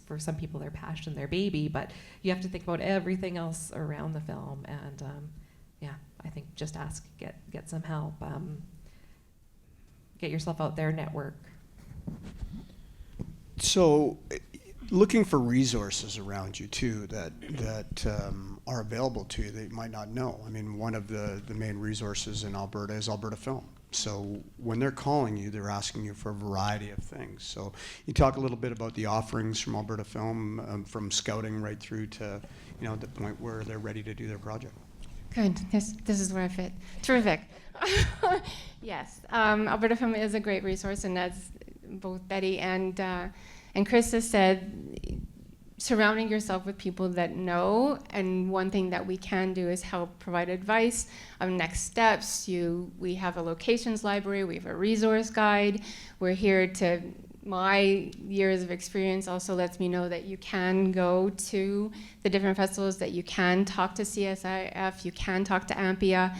for some people their passion, their baby, but you have to think about everything else around the film. And yeah, I think just ask, get some help, get yourself out there, network. So, looking for resources around you too that are available to you that you might not know. I mean, one of the main resources in Alberta is Alberta Film. So when they're calling you, they're asking you for a variety of things. So you talk a little bit about the offerings from Alberta Film, from scouting right through to, you know, the point where they're ready to do their project. Good. This is where I fit. Terrific. Yes, Alberta Film is a great resource, and as both Betty and Chris has said, surrounding yourself with people that know, and one thing that we can do is help provide advice on next steps. We have a locations library, we have a resource guide. We're here to, my years of experience also lets me know that you can go to the different festivals, that you can talk to CSIF, you can talk to AMPIA.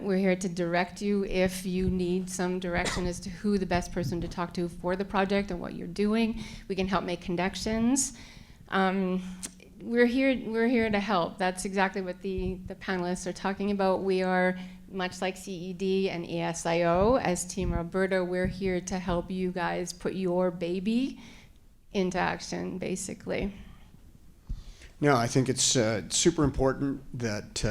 We're here to direct you if you need some direction as to who the best person to talk to for the project and what you're doing. We can help make connections. We're here to help. That's exactly what the panelists are talking about. We are, much like CED and ASIO, as Team Alberta, we're here to help you guys put your baby into action, basically. No, I think it's super important that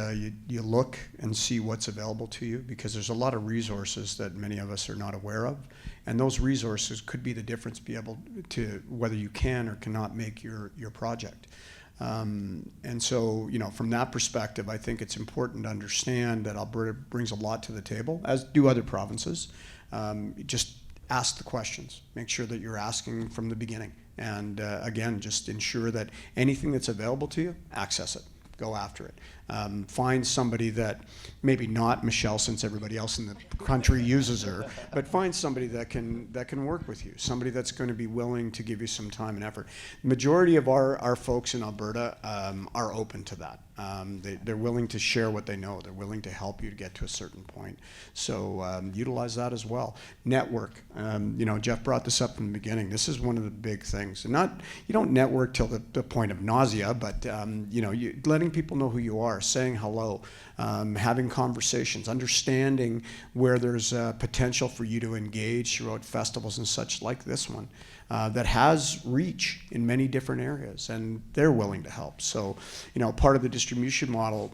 you look and see what's available to you, because there's a lot of resources that many of us are not aware of, and those resources could be the difference, be able to whether you can or cannot make your project. And so, you know, from that perspective, I think it's important to understand that Alberta brings a lot to the table, as do other provinces. Just ask the questions. Make sure that you're asking from the beginning. And again, just ensure that anything that's available to you, access it. Go after it. Find somebody that, maybe not Michelle, since everybody else in the country uses her, but find somebody that can work with you, somebody that's going to be willing to give you some time and effort. The majority of our folks in Alberta are open to that. They're willing to share what they know. They're willing to help you to get to a certain point. So utilize that as well. Network. You know, Jeff brought this up in the beginning. This is one of the big things. And you don't network till the point of nausea, but you know, letting people know who you are, saying hello, having conversations, understanding where there's potential for you to engage throughout festivals and such like this one. That has reach in many different areas, and they're willing to help. So, you know, part of the distribution model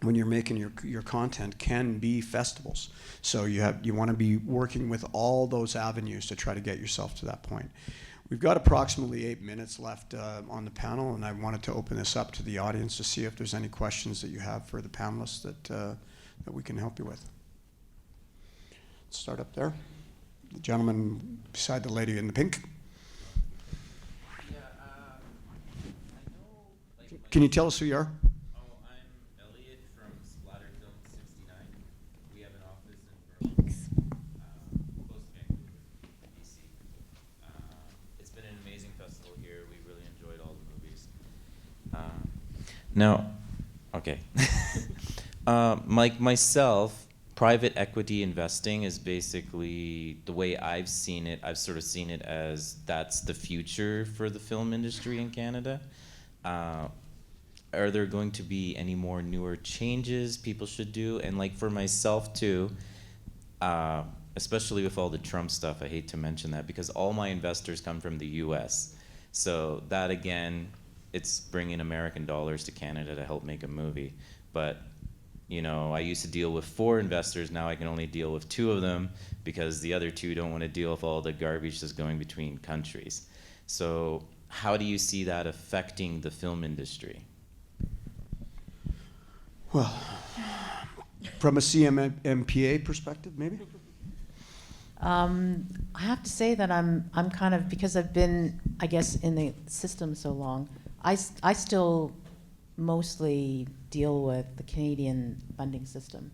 when you're making your content can be festivals. So you want to be working with all those avenues to try to get yourself to that point. We've got approximately 8 minutes left on the panel, and I wanted to open this up to the audience to see if there's any questions that you have for the panelists that we can help you with. Let's start up there. The gentleman beside the lady in the pink. Can you tell us who you are? Oh, I'm Elliot from Splatter Film 69. We have an office in Burlington, close to Vancouver, BC. It's been an amazing festival here. We really enjoyed all the movies. Now, okay. Like myself, private equity investing is basically the way I've seen it. I've sort of seen it as that's the future for the film industry in Canada. Are there going to be any more newer changes people should do? And like for myself too, especially with all the Trump stuff, I hate to mention that because all my investors come from the US. So that again, it's bringing American dollars to Canada to help make a movie. But you know, I used to deal with 4 investors, now I can only deal with 2 of them because the other 2 don't want to deal with all the garbage that's going between countries. So how do you see that affecting the film industry? Well, from a CMMPA perspective, maybe? I have to say that I'm kind of, because I've been, I guess, in the system so long, I still mostly deal with the Canadian funding system.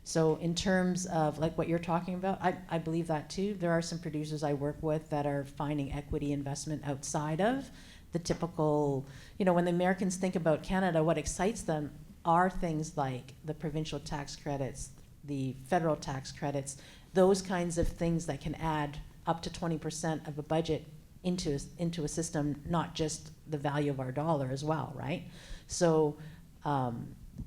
So in terms of like what you're talking about, I believe that too. There are some producers I work with that are finding equity investment outside of the typical, you know, when the Americans think about Canada, what excites them are things like the provincial tax credits, the federal tax credits, those kinds of things that can add up to 20% of a budget into a system, not just the value of our dollar as well, right? So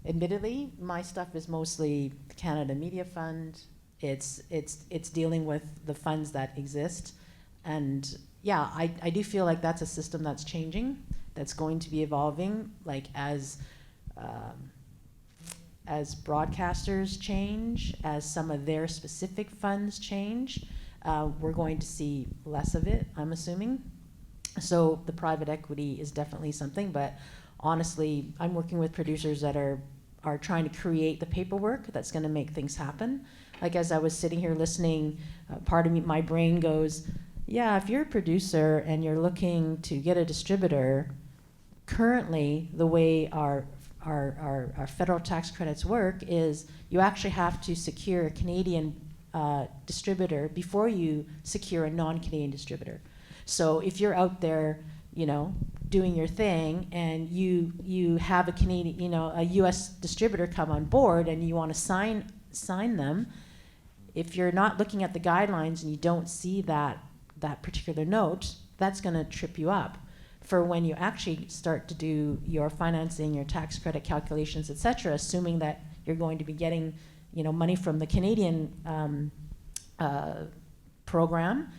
admittedly, my stuff is mostly the Canada Media Fund. It's dealing with the funds that exist. And yeah, I do feel like that's a system that's changing, that's going to be evolving, like as broadcasters change, as some of their specific funds change, we're going to see less of it, I'm assuming. So the private equity is definitely something, but honestly, I'm working with producers that are trying to create the paperwork that's going to make things happen. Like as I was sitting here listening, part of me, my brain goes, yeah, if you're a producer and you're looking to get a distributor, currently the way our federal tax credits work is you actually have to secure a Canadian distributor before you secure a non-Canadian distributor. So if you're out there, you know, doing your thing and you have a Canadian, you know, a US distributor come on board and you want to sign them, if you're not looking at the guidelines and you don't see that particular note, that's going to trip you up for when you actually start to do your financing, your tax credit calculations, et cetera, assuming that you're going to be getting, you know, money from the Canadian program.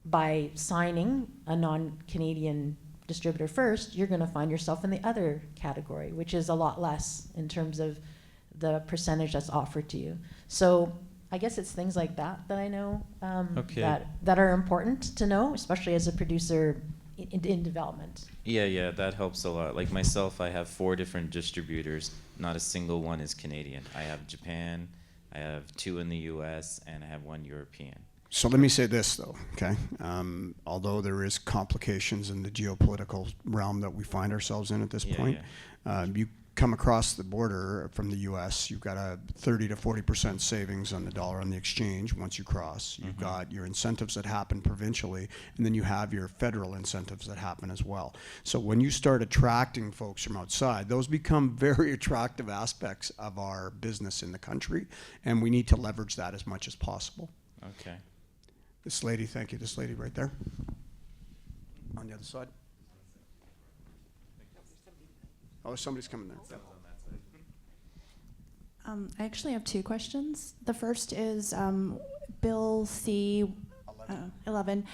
By signing a non-Canadian distributor first, you're going to find yourself in the other category, which is a lot less in terms of the percentage that's offered to you. So I guess it's things like that I know that are important to know, especially as a producer in development. Yeah, that helps a lot. Like myself, I have 4 different distributors. Not a single one is Canadian. I have Japan, I have 2 in the US, and I have 1 European. So let me say this, though, okay? Although there is complications in the geopolitical realm that we find ourselves in at this point, you come across the border from the U.S., you've got a 30 to 40% savings on the dollar on the exchange once you cross. You've got your incentives that happen provincially, and then you have your federal incentives that happen as well. So when you start attracting folks from outside, those become very attractive aspects of our business in the country, and we need to leverage that as much as possible. Okay. This lady, thank you. This lady right there. On the other side. Oh, somebody's coming there. I actually have 2 questions. The first is Bill C. 11.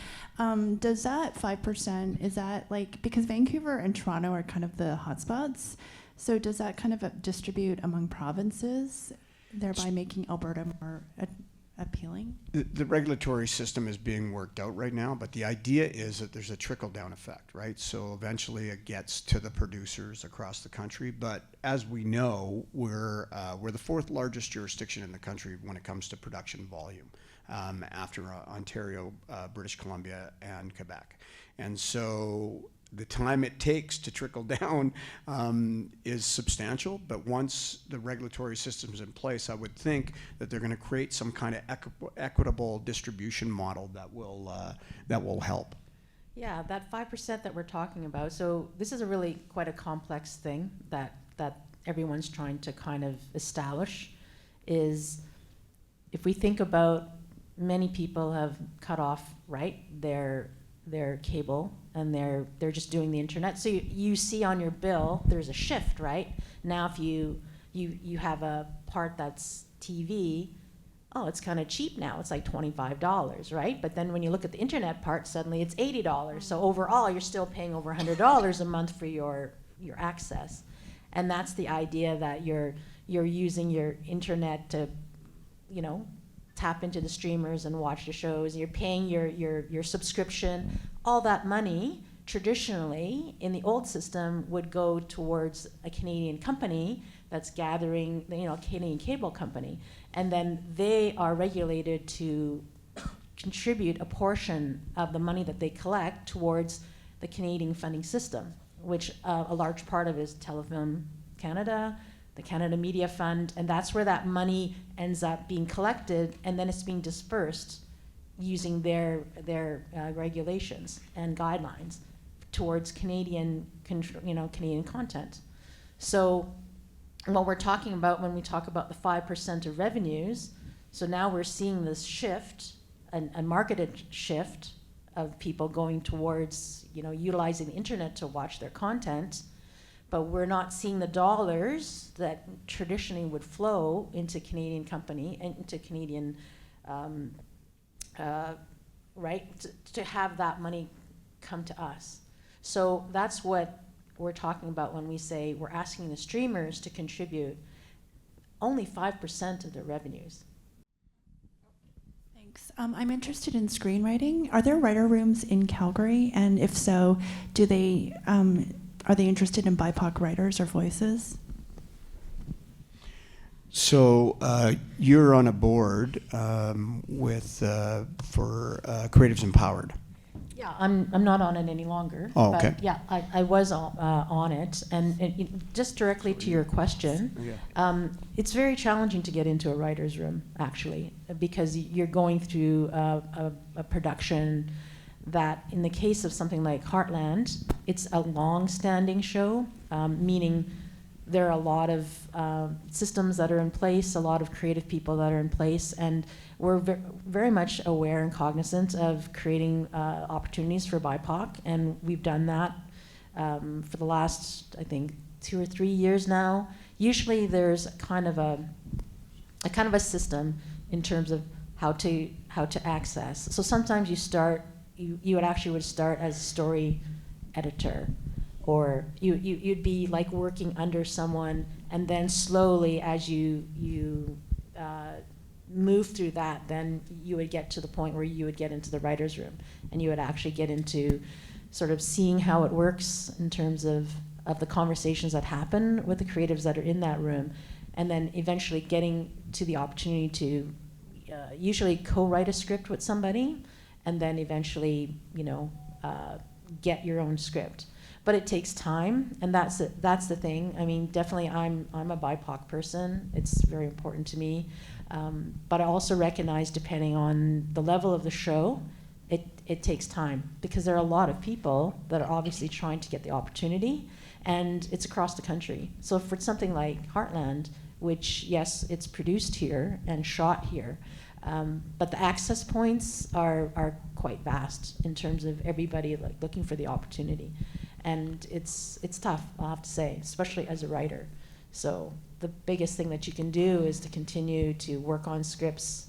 Does that 5%, is that like, because Vancouver and Toronto are kind of the hotspots, so does that kind of distribute among provinces, thereby making Alberta more appealing? The regulatory system is being worked out right now, but the idea is that there's a trickle-down effect, right? So eventually it gets to the producers across the country. But as we know, we're the 4th largest jurisdiction in the country when it comes to production volume, after Ontario, British Columbia, and Quebec. And so the time it takes to trickle down is substantial, but once the regulatory system's in place, I would think that they're going to create some kind of equitable distribution model that will help. Yeah, that 5% that we're talking about, so this is a really quite a complex thing that everyone's trying to kind of establish, is if we think about many people have cut off, right, their cable, and they're just doing the internet. So you see on your bill, there's a shift, right? Now if you have a part that's TV, oh, it's kind of cheap now. It's like $25, right? But then when you look at the internet part, suddenly it's $80. So overall, you're still paying over $100 a month for your access. And that's the idea that you're using your internet to, you know, tap into the streamers and watch the shows. You're paying your subscription. All that money, traditionally, in the old system, would go towards a Canadian company that's gathering, you know, a Canadian cable company. And then they are regulated to contribute a portion of the money that they collect towards the Canadian funding system, which a large part of is Telefilm Canada, the Canada Media Fund, and that's where that money ends up being collected, and then it's being dispersed using their regulations and guidelines towards Canadian content. So what we're talking about when we talk about the 5% of revenues, so now we're seeing this shift, a marketed shift of people going towards, utilizing the internet to watch their content, but we're not seeing the dollars that traditionally would flow into Canadian company and into Canadian, right, to have that money come to us. So that's what we're talking about when we say we're asking the streamers to contribute only 5% of their revenues. Thanks. I'm interested in screenwriting. Are there writer rooms in Calgary? And if so, are they interested in BIPOC writers or voices? So you're on a board for Creatives Empowered. Yeah, I'm not on it any longer. Oh, okay. But yeah, I was on it, and just directly to your question, it's very challenging to get into a writer's room, actually, because you're going through a production that, in the case of something like Heartland, it's a long-standing show, meaning there are a lot of systems that are in place, a lot of creative people that are in place, and we're very much aware and cognizant of creating opportunities for BIPOC, and we've done that for the last, I think, 2 or 3 years now. Usually there's a kind of a system in terms of how to access. So sometimes you start, you would actually start as a story editor, or you'd be like working under someone, and then slowly as you move through that, then you would get to the point where you would get into the writer's room, and you would actually get into sort of seeing how it works in terms of the conversations that happen with the creatives that are in that room, and then eventually getting to the opportunity to usually co-write a script with somebody, and then eventually, get your own script. But it takes time, and that's the thing. I mean, definitely I'm a BIPOC person. It's very important to me. But I also recognize, depending on the level of the show, it takes time, because there are a lot of people that are obviously trying to get the opportunity, and it's across the country. So for something like Heartland, which, yes, it's produced here and shot here, but the access points are quite vast in terms of everybody looking for the opportunity. And it's tough, I'll have to say, especially as a writer. So the biggest thing that you can do is to continue to work on scripts,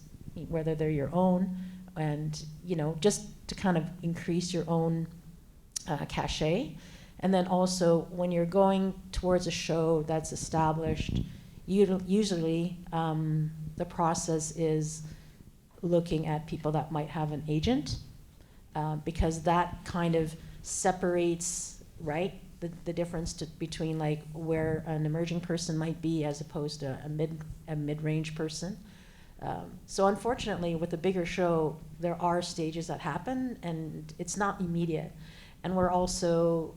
whether they're your own, and just to kind of increase your own cachet. And then also, when you're going towards a show that's established, usually the process is looking at people that might have an agent, because that kind of separates, right, the difference between like where an emerging person might be as opposed to a mid-range person. So unfortunately, with a bigger show, there are stages that happen, and it's not immediate. And we're also,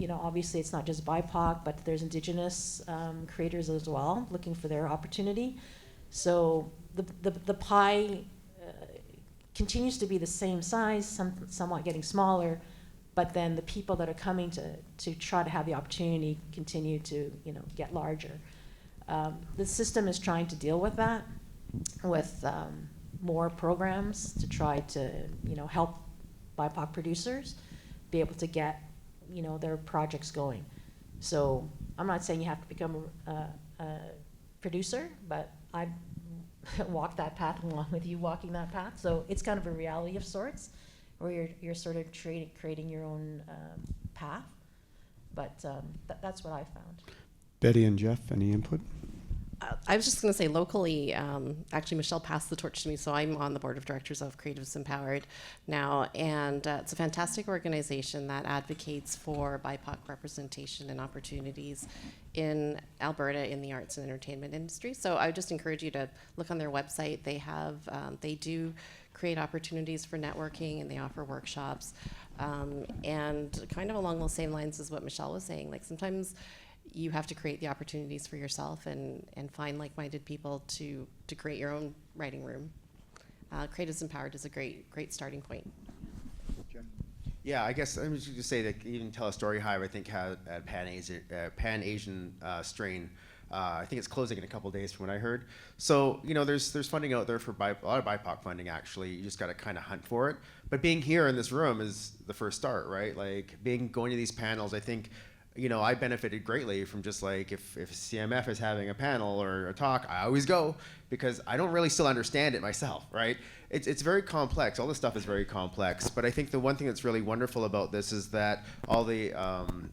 obviously it's not just BIPOC, but there's Indigenous creators as well, looking for their opportunity. So the pie continues to be the same size, somewhat getting smaller, but then the people that are coming to try to have the opportunity continue to get larger. The system is trying to deal with that with more programs to try to help BIPOC producers be able to get their projects going. So I'm not saying you have to become a producer, but I've walked that path along with you walking that path. So it's kind of a reality of sorts, where you're sort of creating your own path. But that's what I found. Betty and Jeff, any input? I was just going to say, locally, actually Michelle passed the torch to me, so I'm on the board of directors of Creatives Empowered now, and it's a fantastic organization that advocates for BIPOC representation and opportunities in Alberta in the arts and entertainment industry. So I would just encourage you to look on their website. They have, they do create opportunities for networking, and they offer workshops. And kind of along those same lines as what Michelle was saying, like sometimes you have to create the opportunities for yourself and find like-minded people to create your own writing room. Creatives Empowered is a great starting point. Yeah, I guess I'm just going to say that even Tell a Story Hive, I think, had a Pan-Asian strain. I think it's closing in a couple days from what I heard. So, you know, there's funding out there for a lot of BIPOC funding, actually. You just got to kind of hunt for it. But being here in this room is the first start, right? Like, going to these panels, I think, you know, I benefited greatly from just like, if CMF is having a panel or a talk, I always go, because I don't really still understand it myself, right? It's very complex. All this stuff is very complex. But I think the one thing that's really wonderful about this is that all the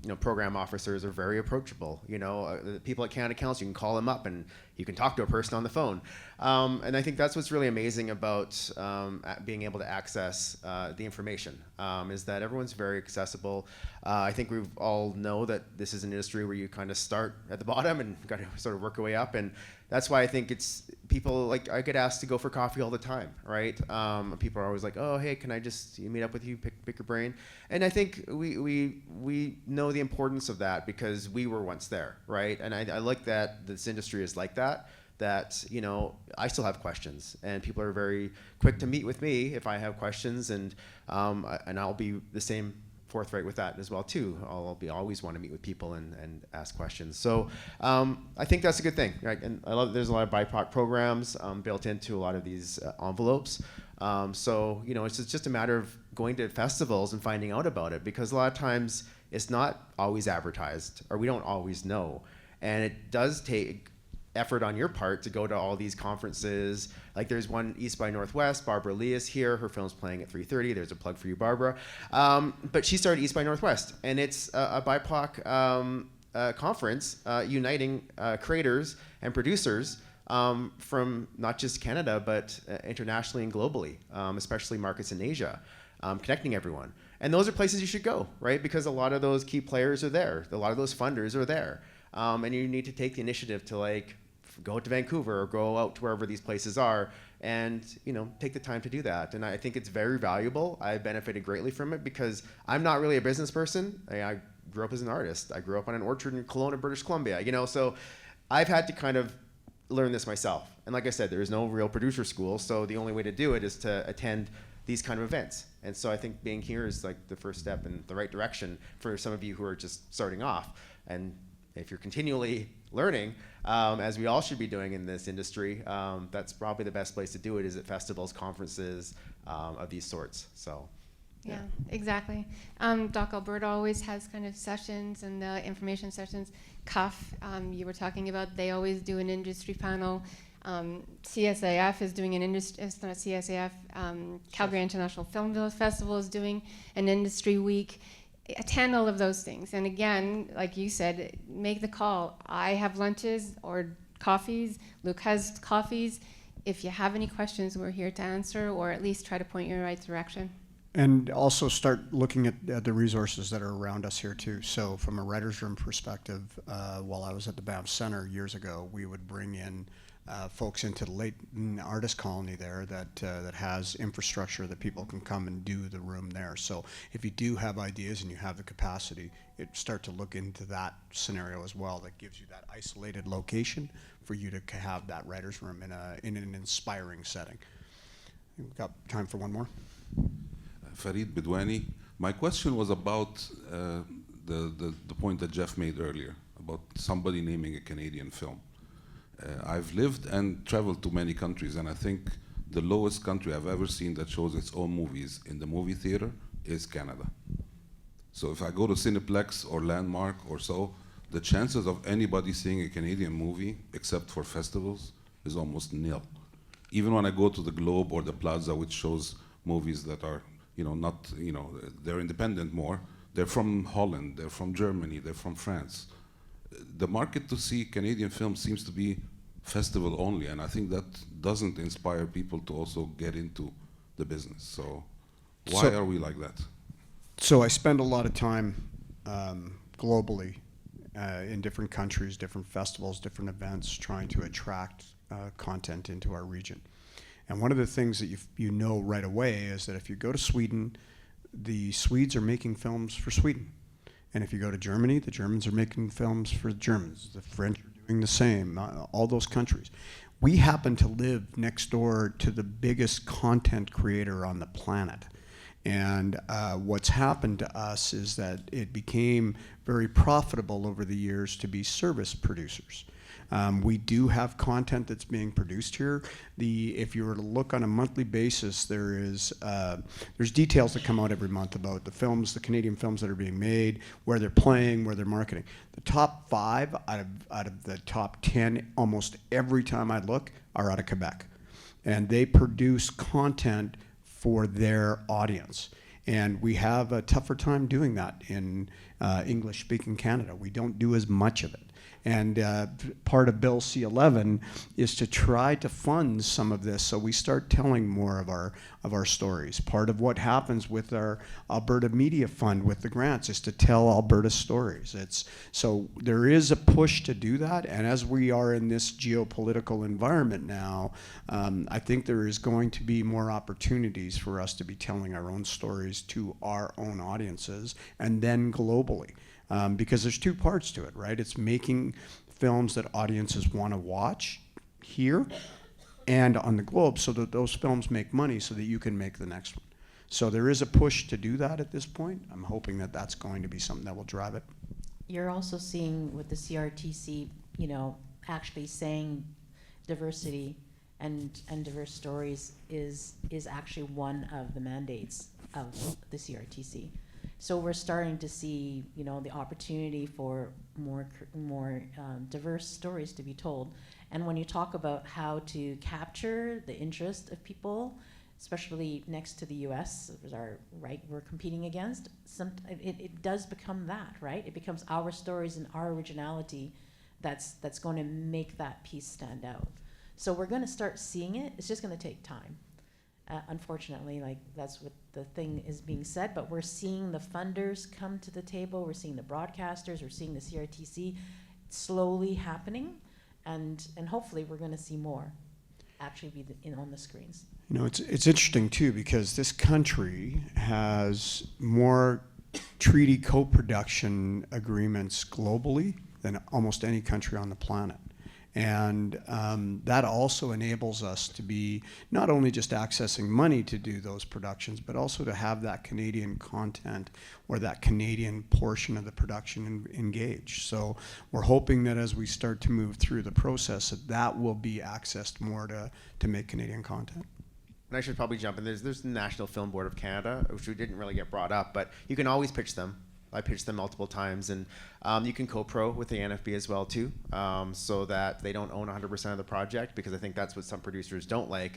you know, program officers are very approachable. You know, the people at Canada Council, you can call them up and you can talk to a person on the phone. And I think that's what's really amazing about being able to access the information, is that everyone's very accessible. I think we all know that this is an industry where you kind of start at the bottom and got to sort of work your way up. And that's why I think it's people, like, I get asked to go for coffee all the time, right? People are always like, oh, hey, can I just meet up with you, pick your brain? And I think we know the importance of that because we were once there, right? And I like that this industry is like that, you know, I still have questions, and people are very quick to meet with me if I have questions, and I'll be the same forthright with that as well too. I'll always want to meet with people and ask questions. So I think that's a good thing, right? And I love there's a lot of BIPOC programs built into a lot of these envelopes. So you know, it's just a matter of going to festivals and finding out about it, because a lot of times it's not always advertised, or we don't always know, and it does take effort on your part to go to all these conferences. Like there's one East by Northwest, Barbara Lee is here, her film's playing at 3:30, there's a plug for you, Barbara. But she started East by Northwest, and it's a BIPOC conference uniting creators and producers from not just Canada, but internationally and globally, especially markets in Asia, connecting everyone. And those are places you should go, right? Because a lot of those key players are there, a lot of those funders are there. And you need to take the initiative to like go to Vancouver or go out to wherever these places are, and you know, take the time to do that. And I think it's very valuable. I benefited greatly from it because I'm not really a business person. I grew up as an artist. I grew up on an orchard in Kelowna, British Columbia. You know, so I've had to kind of learn this myself. And like I said, there is no real producer school, so the only way to do it is to attend these kind of events. And so I think being here is like the first step in the right direction for some of you who are just starting off. And if you're continually learning, as we all should be doing in this industry, that's probably the best place to do it, is at festivals, conferences of these sorts. So, yeah, exactly. Doc Alberta always has kind of sessions and information sessions. CUF, you were talking about, they always do an industry panel. CSAF is doing an industry, it's not CSAF, Calgary International Film Festival is doing an industry week. Attend all of those things. And again, like you said, make the call. I have lunches or coffees. Luke has coffees. If you have any questions, we're here to answer, or at least try to point you in the right direction. And also start looking at the resources that are around us here too. So from a writer's room perspective, while I was at the Banff Center years ago, we would bring in folks into the Leighton Artist Colony there that has infrastructure that people can come and do the room there. So if you do have ideas and you have the capacity, start to look into that scenario as well. That gives you that isolated location for you to have that writer's room in an inspiring setting. We've got time for one more. Farid Bidwani. My question was about the point that Jeff made earlier about somebody naming a Canadian film. I've lived and traveled to many countries, and I think the lowest country I've ever seen that shows its own movies in the movie theater is Canada. So if I go to Cineplex or Landmark or so, the chances of anybody seeing a Canadian movie, except for festivals, is almost nil. Even when I go to the Globe or the Plaza, which shows movies that are, not, they're independent more, they're from Holland, they're from Germany, they're from France. The market to see Canadian films seems to be festival only, and I think that doesn't inspire people to also get into the business. So why are we like that? So I spend a lot of time globally in different countries, different festivals, different events, trying to attract content into our region. And one of the things that you know right away is that if you go to Sweden, the Swedes are making films for Sweden. And if you go to Germany, the Germans are making films for the Germans. The French are doing the same, all those countries. We happen to live next door to the biggest content creator on the planet. And what's happened to us is that it became very profitable over the years to be service producers. We do have content that's being produced here. If you were to look on a monthly basis, there's details that come out every month about the films, the Canadian films that are being made, where they're playing, where they're marketing. The top 5 out of the top 10, almost every time I look, are out of Quebec. And they produce content for their audience. And we have a tougher time doing that in English-speaking Canada. We don't do as much of it. And part of Bill C-11 is to try to fund some of this so we start telling more of our stories. Part of what happens with our Alberta Media Fund with the grants is to tell Alberta stories. So there is a push to do that, and as we are in this geopolitical environment now, I think there is going to be more opportunities for us to be telling our own stories to our own audiences and then globally. Because there's 2 parts to it, right? It's making films that audiences want to watch here and on the globe so that those films make money so that you can make the next one. So there is a push to do that at this point. I'm hoping that that's going to be something that will drive it. You're also seeing with the CRTC, actually saying diversity and diverse stories is actually one of the mandates of the CRTC. So we're starting to see, the opportunity for more diverse stories to be told. And when you talk about how to capture the interest of people, especially next to the U.S., we're competing against, it does become that, right? It becomes our stories and our originality that's going to make that piece stand out. So we're going to start seeing it. It's just going to take time. Unfortunately, that's what the thing is being said, but we're seeing the funders come to the table, we're seeing the broadcasters, we're seeing the CRTC slowly happening, and hopefully we're going to see more actually be on the screens. It's interesting too, because this country has more treaty co-production agreements globally than almost any country on the planet. And that also enables us to be not only just accessing money to do those productions, but also to have that Canadian content or that Canadian portion of the production engaged. So we're hoping that as we start to move through the process, that will be accessed more to make Canadian content. And I should probably jump in. There's the National Film Board of Canada, which we didn't really get brought up, but you can always pitch them. I pitched them multiple times, and you can co-pro with the NFB as well too, so that they don't own 100% of the project, because I think that's what some producers don't like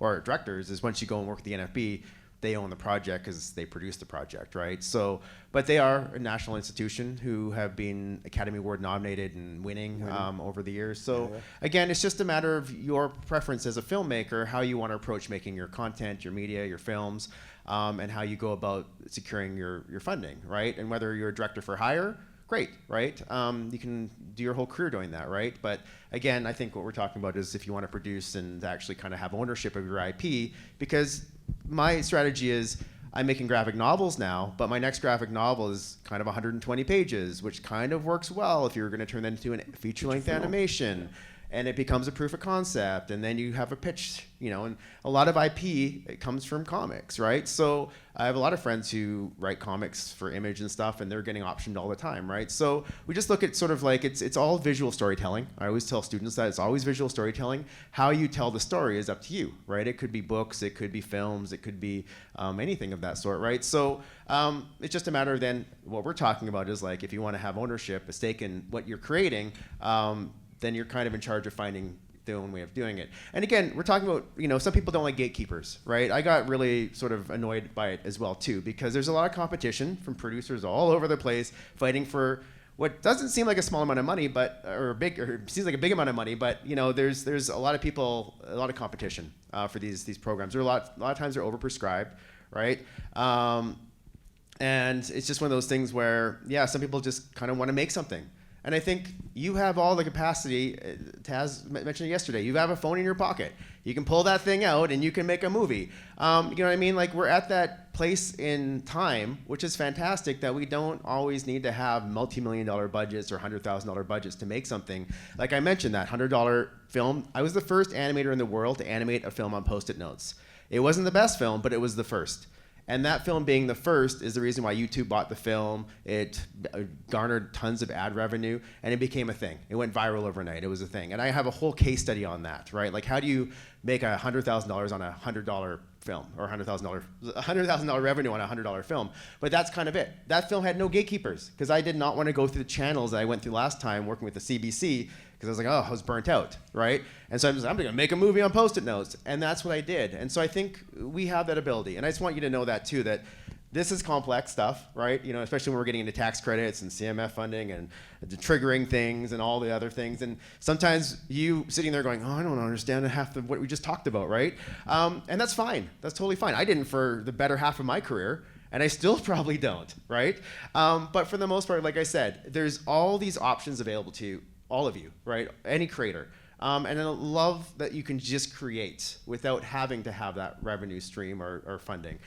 or directors, is once you go and work with the NFB, they own the project because they produce the project, right? So, but they are a national institution who have been Academy Award nominated and winning over the years. So again, it's just a matter of your preference as a filmmaker, how you want to approach making your content, your media, your films, and how you go about securing your funding, right? And whether you're a director for hire, great, right? You can do your whole career doing that, right? But again, I think what we're talking about is if you want to produce and actually kind of have ownership of your IP, because my strategy is I'm making graphic novels now, but my next graphic novel is kind of 120 pages, which kind of works well if you're going to turn that into a feature-length animation. And it becomes a proof of concept, and then you have a pitch, and a lot of IP, it comes from comics, right? So I have a lot of friends who write comics for Image and stuff, and they're getting optioned all the time, right? So we just look at sort of like, it's all visual storytelling. I always tell students that it's always visual storytelling. How you tell the story is up to you, right? It could be books, it could be films, it could be anything of that sort, right? So it's just a matter of then, what we're talking about is like, if you want to have ownership, a stake in what you're creating, then you're kind of in charge of finding their own way of doing it. And again, we're talking about, some people don't like gatekeepers, right? I got really sort of annoyed by it as well too, because there's a lot of competition from producers all over the place fighting for what doesn't seem like a small amount of money, or seems like a big amount of money, but there's a lot of people, a lot of competition for these programs. There are a lot of times they're overprescribed, right? And it's just one of those things where, some people just kind of want to make something. And I think you have all the capacity, Taz mentioned it yesterday, you have a phone in your pocket. You can pull that thing out and you can make a movie. You know what I mean? Like, we're at that place in time, which is fantastic, that we don't always need to have multi-million-dollar budgets or $100,000 budgets to make something. Like I mentioned, that $100 film, I was the first animator in the world to animate a film on Post-it notes. It wasn't the best film, but it was the first. And that film being the first is the reason why YouTube bought the film. It garnered tons of ad revenue, and it became a thing. It went viral overnight. It was a thing. And I have a whole case study on that, right? Like, how do you make $100,000 on a $100 film, or $100,000 revenue on a $100 film? But that's kind of it. That film had no gatekeepers, because I did not want to go through the channels that I went through last time working with the CBC, because I was like, oh, I was burnt out, right? And so I'm going to make a movie on Post-it notes, and that's what I did. And so I think we have that ability, and I just want you to know that too, that this is complex stuff, right? You know, especially when we're getting into tax credits and CMF funding and the triggering things and all the other things. And sometimes you sitting there going, oh, I don't understand half of what we just talked about, right? And that's fine. That's totally fine. I didn't for the better half of my career, and I still probably don't, right? But for the most part, like I said, there's all these options available to all of you, right? Any creator. And I love that you can just create without having to have that revenue stream or funding.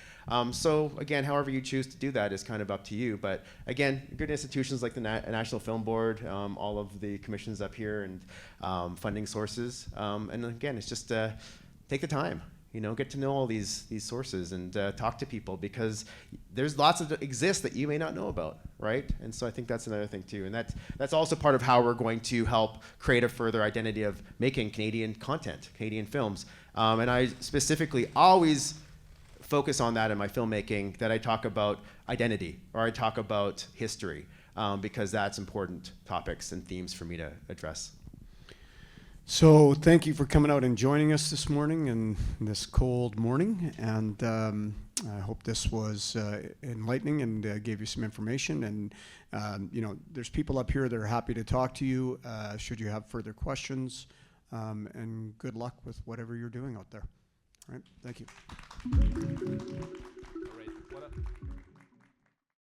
So again, however you choose to do that is kind of up to you. But again, good institutions like the National Film Board, all of the commissions up here, and funding sources. And again, it's just take the time. You know, get to know all these sources and talk to people, because there's lots that exist that you may not know about, right? And so I think that's another thing too. And that's also part of how we're going to help create a further identity of making Canadian content, Canadian films. And I specifically always focus on that in my filmmaking, that I talk about identity or I talk about history, because that's important topics and themes for me to address. So thank you for coming out and joining us this morning in this cold morning, and I hope this was enlightening and gave you some information. And you know, there's people up here that are happy to talk to you should you have further questions, and good luck with whatever you're doing out there. All right, thank you.